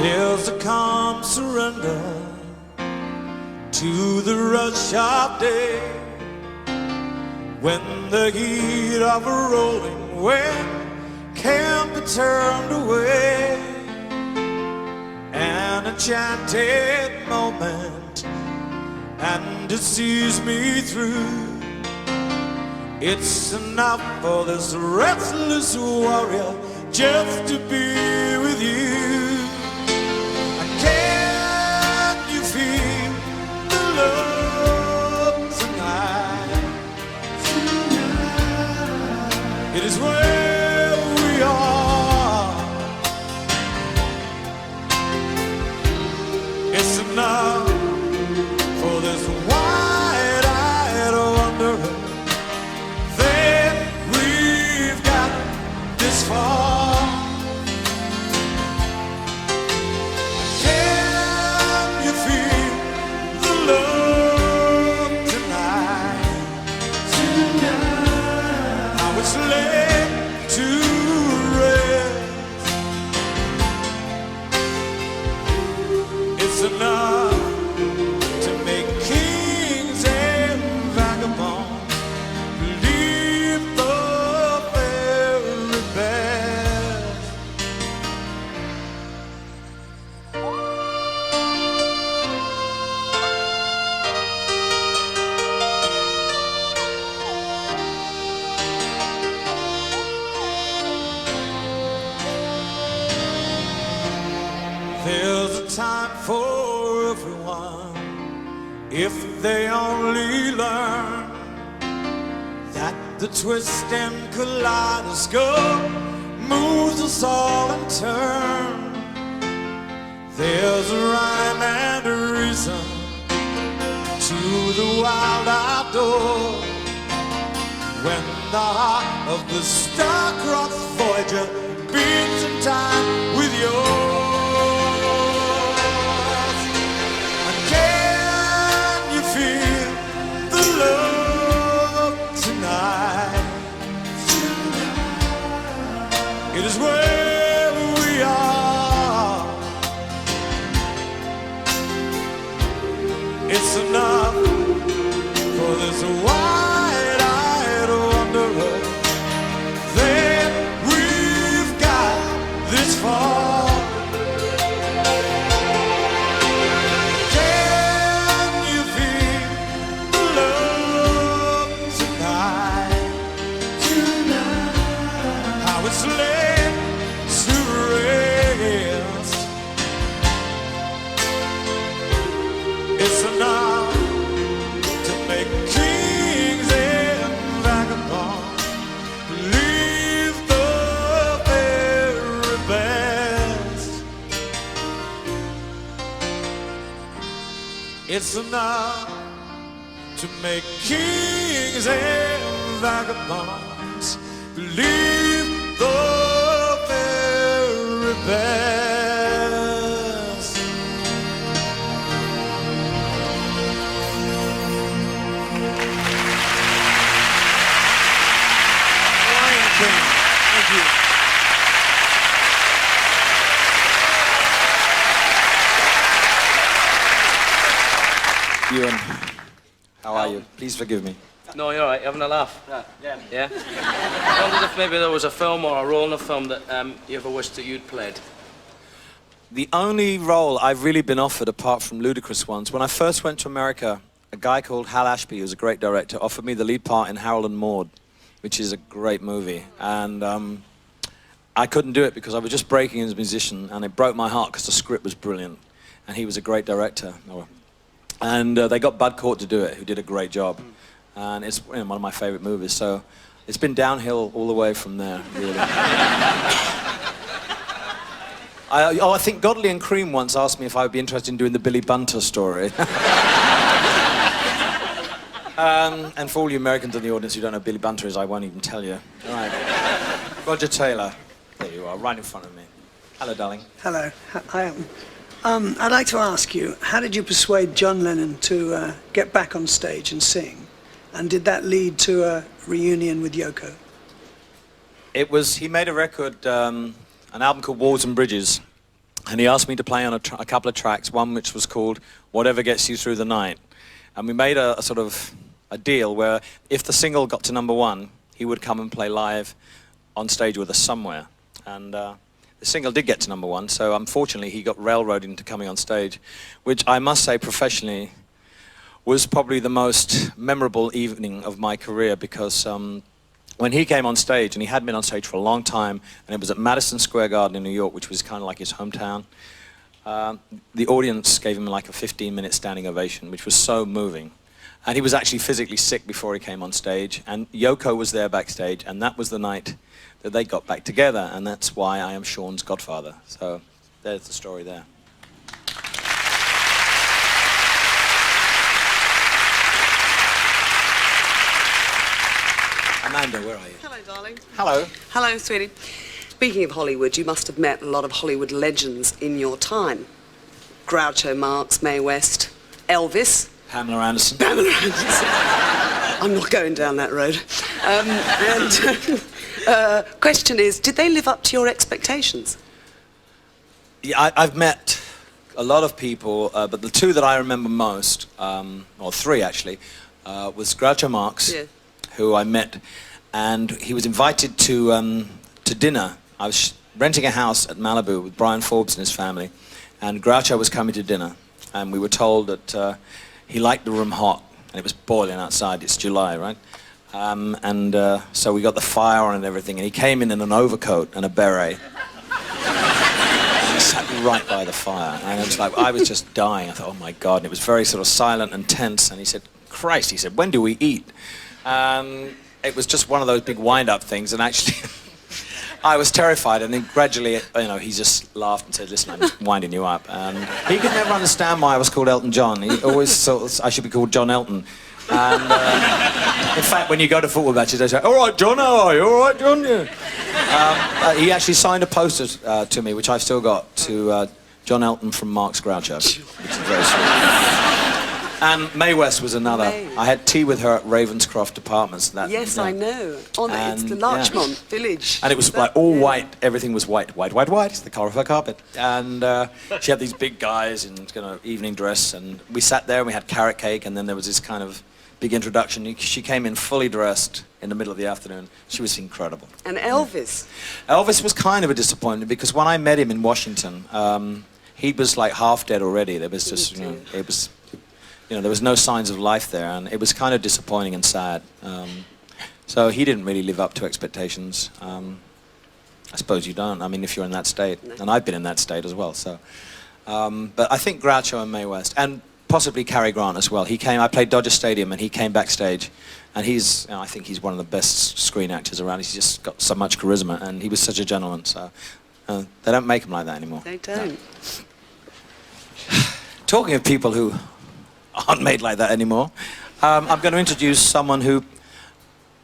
There's a calm surrender to the rush of day, when the heat of a rolling wind can't be turned away. An enchanted moment, and it sees me through. It's enough for this restless warrior just to be with you. Can you feel the love tonight? It is where we are. It's enough for this wide-eyed wanderer. Then we've got this far. Can you feel the love tonight? How it's laid to rest. It's enough to make kings and vagabonds believe the very best. There's a time for everyone if they only learn that the twist and kaleidoscope moves us all in turn. There's a rhyme and a reason to the wild outdoors, when the heart of the star-crossed Voyager beats in time with yours. Can you feel the love tonight? It is where we are. It's enough for this wide-eyed wanderer. Then we've got this far. Can you feel the love tonight? How it's laid to rest. It's enough to make kings and vagabonds believe the very best. It's enough to make kings and vagabonds believe the very best. Thank you. Ewan, how are you? Please forgive me. No, you're all right. You having a laugh? Yeah. Yeah? I wondered if maybe there was a film or a role in a film that you ever wished that you'd played. The only role I've really been offered, apart from ludicrous ones, when I first went to America, a guy called Hal Ashby, who's a great director, offered me the lead part in Harold and Maude, which is a great movie. And I couldn't do it because I was just breaking as a musician, and it broke my heart because the script was brilliant, and he was a great director. And they got Bud Cort to do it, who did a great job. And it's one of my favorite movies, so it's been downhill all the way from there, really. I think Godley and Cream once asked me if I would be interested in doing the Billy Bunter story. And for all you Americans in the audience who don't know who Billy Bunter is, I won't even tell you. All right. Roger Taylor. There you are, right in front of me. Hello, darling. Hello. I am. I'd like to ask you, how did you persuade John Lennon to get back on stage and sing? And did that lead to a reunion with Yoko? It was, he made a record, an album called Walls and Bridges, And he asked me to play on a couple of tracks, one which was called Whatever Gets You Through the Night. And we made a sort of a deal where if the single got to #1, he would come and play live on stage with us somewhere. And the single did get to #1, so unfortunately he got railroaded into coming on stage, which I must say professionally was probably the most memorable evening of my career, because when he came on stage, and he had been on stage for a long time, and it was at Madison Square Garden in New York, which was kind of like his hometown, the audience gave him like a 15-minute standing ovation, which was so moving. And he was actually physically sick before he came on stage, and Yoko was there backstage, and that was the night that they got back together, and that's why I am Sean's godfather. So there's the story there. Amanda, where are you? Hello, darling. Hello. Hello, sweetie. Speaking of Hollywood, you must have met a lot of Hollywood legends in your time. Groucho Marx, Mae West, Elvis. Pamela Anderson. Pamela Anderson. I'm not going down that road. Question is, did they live up to your expectations? Yeah, I've met a lot of people, but the two that I remember most, or three actually, was Groucho Marx, Yeah. who I met, and he was invited to dinner. I was renting a house at Malibu with Brian Forbes and his family, and Groucho was coming to dinner, and we were told that he liked the room hot, and it was boiling outside. It's July, right? So we got the fire on and everything, and he came in an overcoat and a beret. And he sat right by the fire, and it was like, I was just dying. I thought, oh my God, and it was very sort of silent and tense, and he said, Christ, he said, when do we eat? It was just one of those big wind-up things, and actually I was terrified, and then gradually, he just laughed and said, listen, I'm just winding you up. And he could never understand why I was called Elton John. He always thought I should be called John Elton. And in fact, when you go to football matches, they say, all right, John, how are you? All right, John? Yeah. He actually signed a poster to me, which I've still got, to John Elton from Marx Groucho, which is very sweet. And Mae West was another. Mae. I had tea with her at Ravenscroft Apartments. Yes, I know. It's the Larchmont Village. And it was like all white. Everything was white, white, white, white. It's the colour of her carpet. And she had these big guys in evening dress, and we sat there and we had carrot cake, and then there was this kind of big introduction. She came in fully dressed in the middle of the afternoon. She was incredible. And Elvis? Elvis was kind of a disappointment, because when I met him in Washington, he was like half dead already. There was just, there was no signs of life there, and it was kind of disappointing and sad. So he didn't really live up to expectations. I suppose you don't. I mean, if you're in that state, and I've been in that state as well. So, but I think Groucho and Mae West, and possibly Cary Grant as well. He came. I played Dodger Stadium, and he came backstage, and I think he's one of the best screen actors around. He's just got so much charisma, and he was such a gentleman. So they don't make him like that anymore. They don't. No. Talking of people who aren't made like that anymore, I'm going to introduce someone who,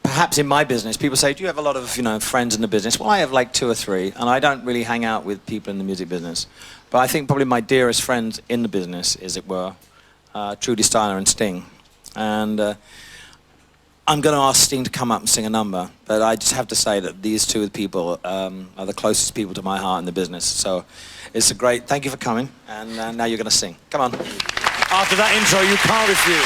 perhaps in my business, people say, do you have a lot of friends in the business? Well, I have like 2 or 3, and I don't really hang out with people in the music business. But I think probably my dearest friends in the business, as it were, Trudy Steiner and Sting. And I'm going to ask Sting to come up and sing a number, but I just have to say that these two people are the closest people to my heart in the business. So it's a great, thank you for coming, and now you're going to sing. Come on. After that intro, you can't refuse.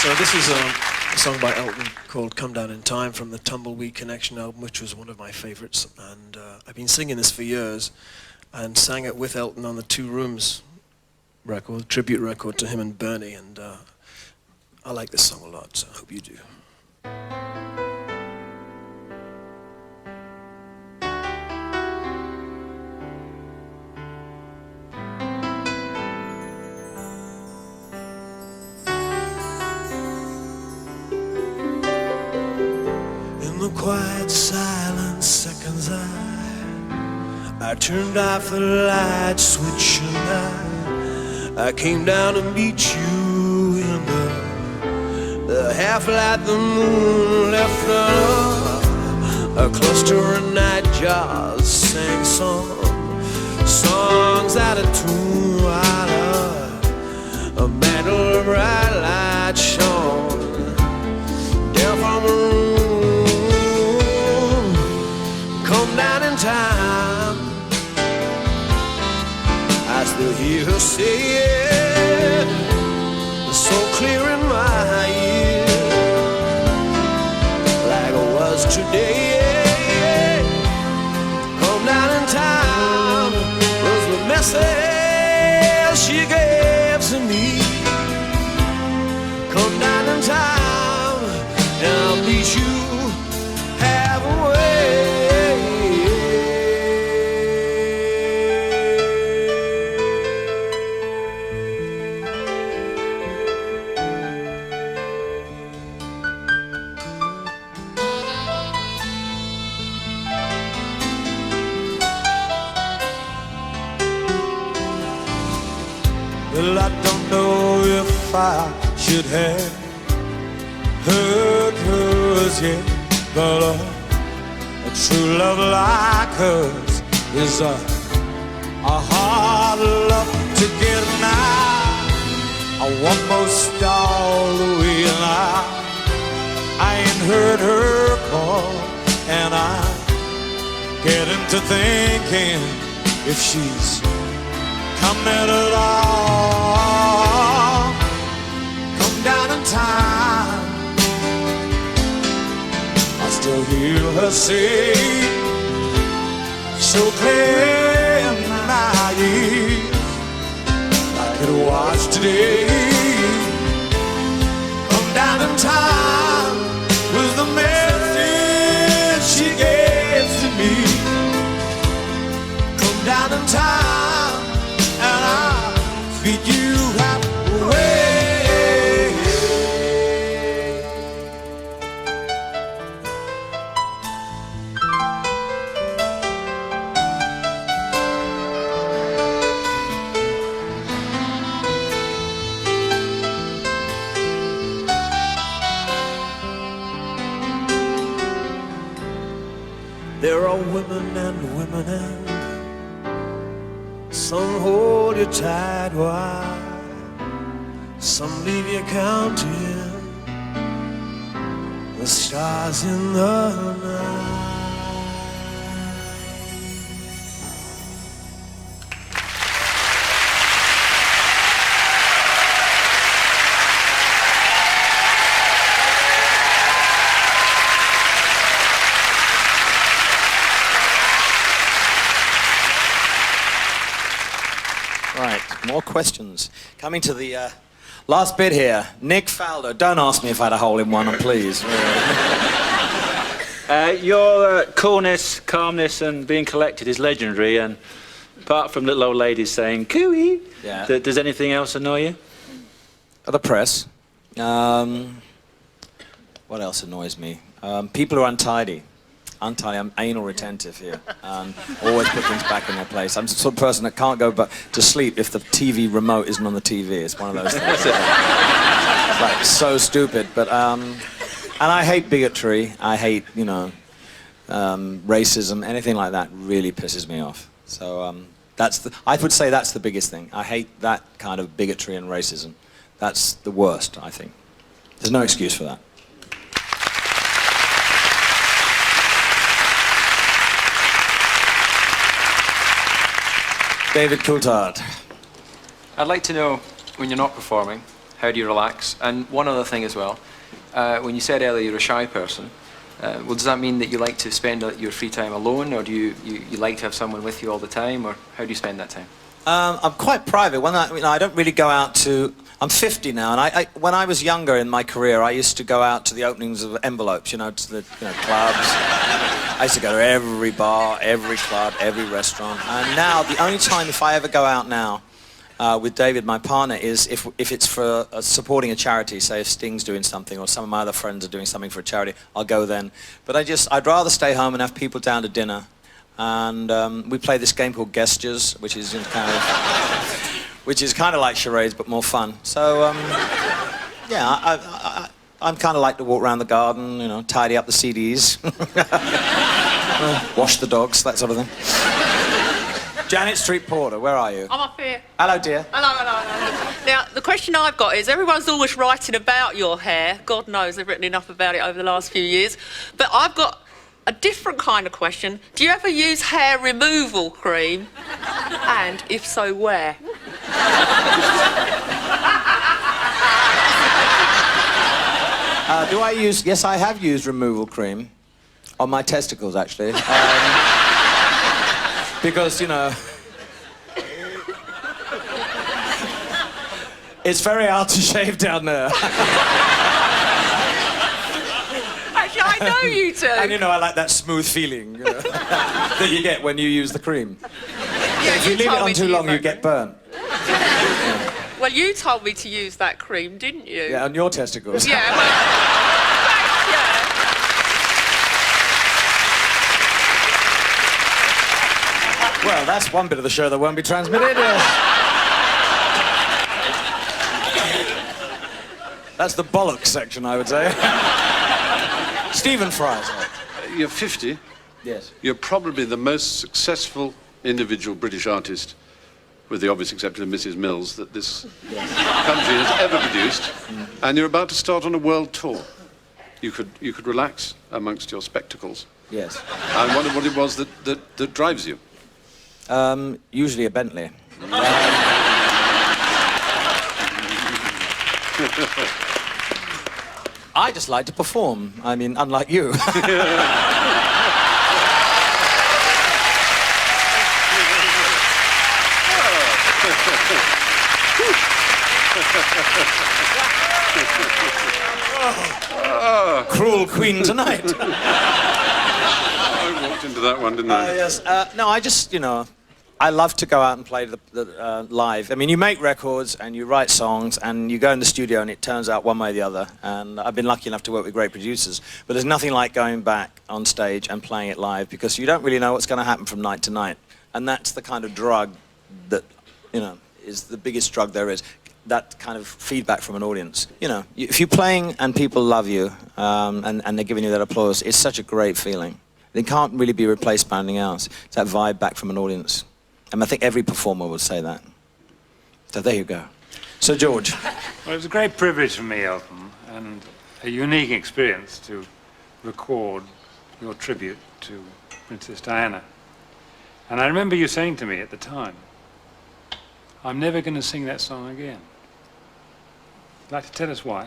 So this is a song by Elton called Come Down in Time from the Tumbleweed Connection album, which was one of my favorites. And I've been singing this for years and sang it with Elton on the 2 Rooms record, tribute record to him and Bernie. And I like this song a lot, so I hope you do. In the quiet silent seconds I turned off the light switch and I came down to meet you in the half-light the moon left a cluster of nightjars sang songs out of tune. I still hear her say it, so clear in my ear, like it was today. Come down in town was the message she gave to me. Come down in town and I'll meet you halfway. Well, I don't know if I should have heard hers yet, but a true love like hers is a hard love to get now. I want most all the way now. I ain't heard her call, and I get into thinking if she's coming at all. Come down in time, I still hear her say, so clear in my ears, I could watch today. Come down in time was the message she gave to me. Come down in time and I'll feed you halfway. There are women and some hold you tight while some leave you counting the stars in the night. Right, more questions. Coming to the last bit here. Nick Faldo. Don't ask me if I had a hole in one, please. Your coolness, calmness, and being collected is legendary. And apart from little old ladies saying "cooey," Yeah. does anything else annoy you? The press. What else annoys me? People who are untidy. I'm anal retentive here. Always put things back in their place. I'm the sort of person that can't go to sleep if the TV remote isn't on the TV. It's one of those things. It's like so stupid. But and I hate bigotry. I hate racism. Anything like that really pisses me off. So I would say that's the biggest thing. I hate that kind of bigotry and racism. That's the worst, I think. There's no excuse for that. David Coulthard. I'd like to know, when you're not performing, how do you relax? And one other thing as well, when you said earlier you're a shy person, well, does that mean that you like to spend your free time alone, or do you like to have someone with you all the time, or how do you spend that time? I'm quite private. When I don't really go out to... I'm 50 now, and when I was younger in my career, I used to go out to the openings of envelopes, to the clubs. I used to go to every bar, every club, every restaurant. And now, the only time if I ever go out now with David, my partner, is if it's for supporting a charity. Say if Sting's doing something or some of my other friends are doing something for a charity, I'll go then. But I'd rather stay home and have people down to dinner. And we play this game called Gestures, which is kind of like charades but more fun. So yeah, I'm kind of like to walk around the garden, tidy up the CDs, wash the dogs, that sort of thing. Janet Street Porter, where are you? I'm up here. Hello, dear. Hello. Now, the question I've got is, everyone's always writing about your hair. God knows they've written enough about it over the last few years. But I've got a different kind of question. Do you ever use hair removal cream? And if so, where? Do I use... Yes, I have used removal cream. On my testicles, actually. Because, you know... It's very hard to shave down there. Actually, I know you do. And, you know, I like that smooth feeling that you get when you use the cream. Yeah, If you leave it on too long, you get burnt. Well, you told me to use that cream, didn't you? Yeah, on your testicles. Yeah, well... Well, that's one bit of the show that won't be transmitted. That's the bollocks section, I would say. Stephen Fry. You're 50. Yes. You're probably the most successful individual British artist, with the obvious exception of Mrs. Mills, that this country has ever produced. And you're about to start on a world tour. You could relax amongst your spectacles. Yes. I wonder what it was that drives you. Usually a Bentley. I just like to perform. I mean, unlike you. Cruel queen tonight. I walked into that one, didn't I? Yes. No, I just, you know, I love to go out and play the live. I mean, you make records and you write songs and you go in the studio and it turns out one way or the other. And I've been lucky enough to work with great producers. But there's nothing like going back on stage and playing it live because you don't really know what's going to happen from night to night. And that's the kind of drug that, you know, is the biggest drug there is. That kind of feedback from an audience. You know, if you're playing and people love you and they're giving you that applause, it's such a great feeling. It can't really be replaced by anything else. It's that vibe back from an audience. And I think every performer would say that. So there you go. So, George. Well, it was a great privilege for me, Elton, and a unique experience to record your tribute to Princess Diana. And I remember you saying to me at the time, I'm never going to sing that song again. Would you like to tell us why?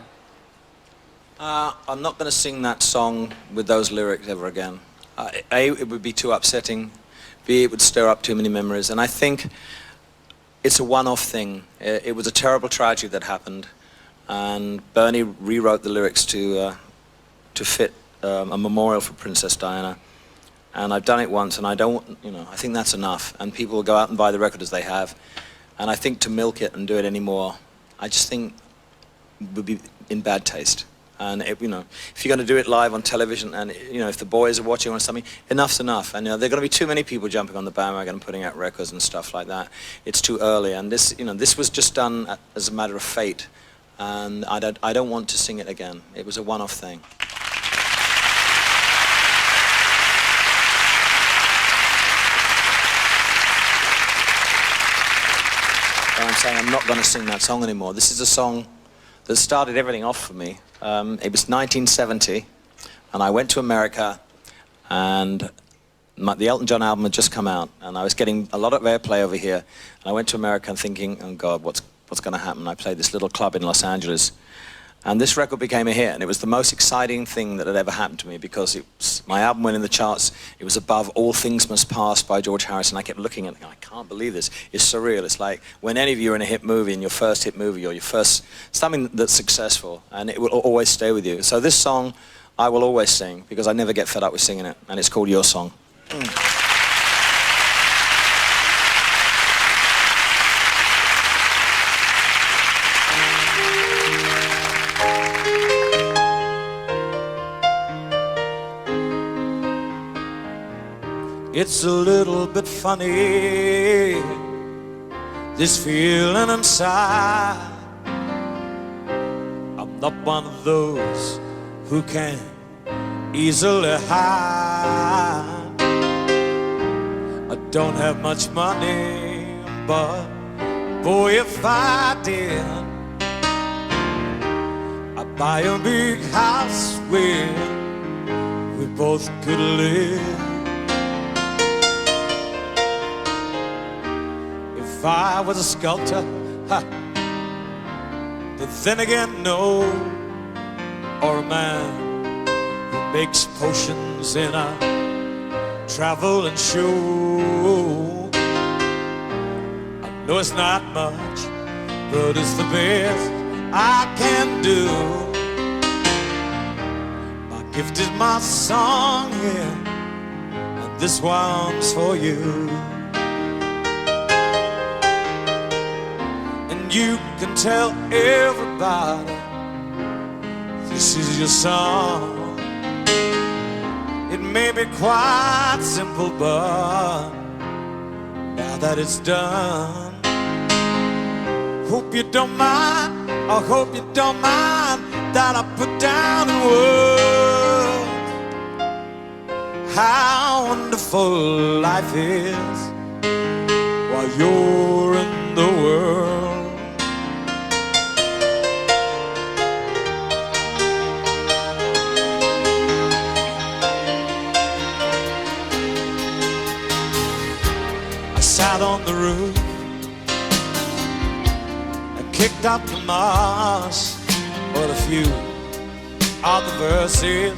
I'm not going to sing that song with those lyrics ever again. A, it would be too upsetting. B, it would stir up too many memories. And I think it's a one-off thing. It was a terrible tragedy that happened. And Bernie rewrote the lyrics to fit a memorial for Princess Diana. And I've done it once, and I don't, you know, I think that's enough. And people will go out and buy the record as they have. And I think to milk it and do it anymore, I just think would be in bad taste. And, you know, if you're going to do it live on television and, you know, if the boys are watching or something, enough's enough. And, you know, there are going to be too many people jumping on the bandwagon and putting out records and stuff like that. It's too early. And this, you know, this was just done as a matter of fate. And I don't want to sing it again. It was a one-off thing. And I'm saying I'm not going to sing that song anymore. This is a song that started everything off for me. It was 1970, and I went to America, and the Elton John album had just come out, and I was getting a lot of airplay over here. And I went to America and thinking, oh God, what's going to happen? I played this little club in Los Angeles, and this record became a hit, and it was the most exciting thing that had ever happened to me because my album went in the charts. It was above All Things Must Pass by George Harrison. I kept looking at it, I can't believe this. It's surreal. It's like when any of you are in a hit movie, in your first hit movie or your first, something that's successful, and it will always stay with you. So this song, I will always sing because I never get fed up with singing it, and it's called Your Song. It's a little bit funny, this feeling inside. I'm not one of those who can easily hide. I don't have much money, but boy, if I did, I'd buy a big house with both could live. If I was a sculptor, ha, but then again, no, or a man who makes potions in a traveling show. I know it's not much, but it's the best I can do. My gift is my song here, and this one's for you. And you can tell everybody this is your song. It may be quite simple, but now that it's done, hope you don't mind, I hope you don't mind that I put down in words how wonderful life is while you're in the world. Sat on the roof and kicked up the moss, but a few of the verses,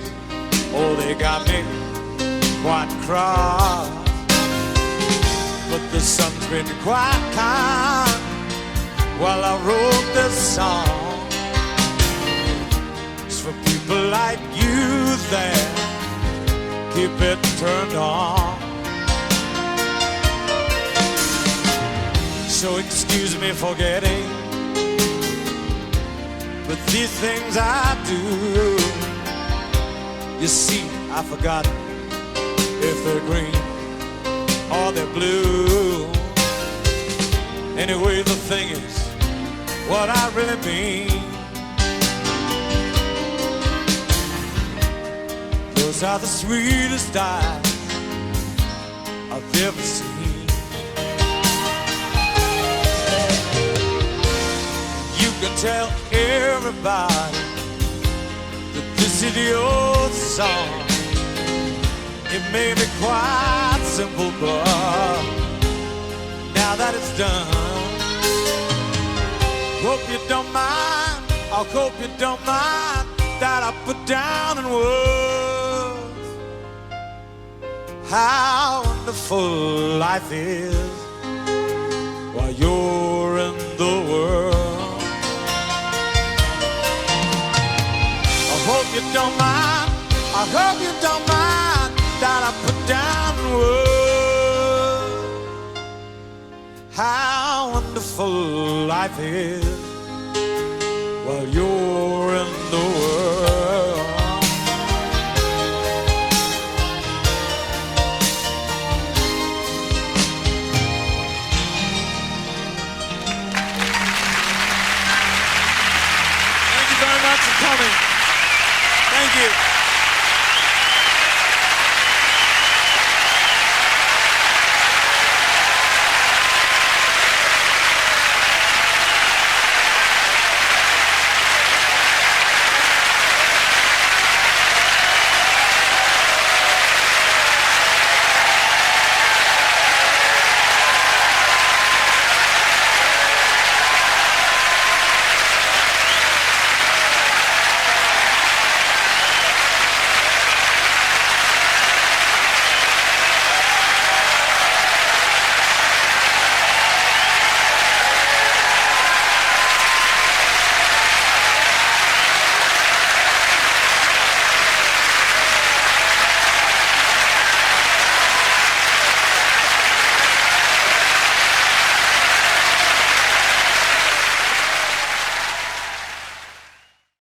oh, they got me quite cross. But the sun's been quite kind while I wrote this song. It's for people like you that keep it turned on. So excuse me for getting, but these things I do. You see, I forgot if they're green or they're blue. Anyway, the thing is, what I really mean, those are the sweetest eyes I've ever seen. You can tell everybody that this is your song. It may be quite simple, but now that it's done, hope you don't mind, I hope you don't mind that I put down in words how wonderful life is while you're in the world. I hope you don't mind, I hope you don't mind that I put down in words how wonderful life is while you're in the world.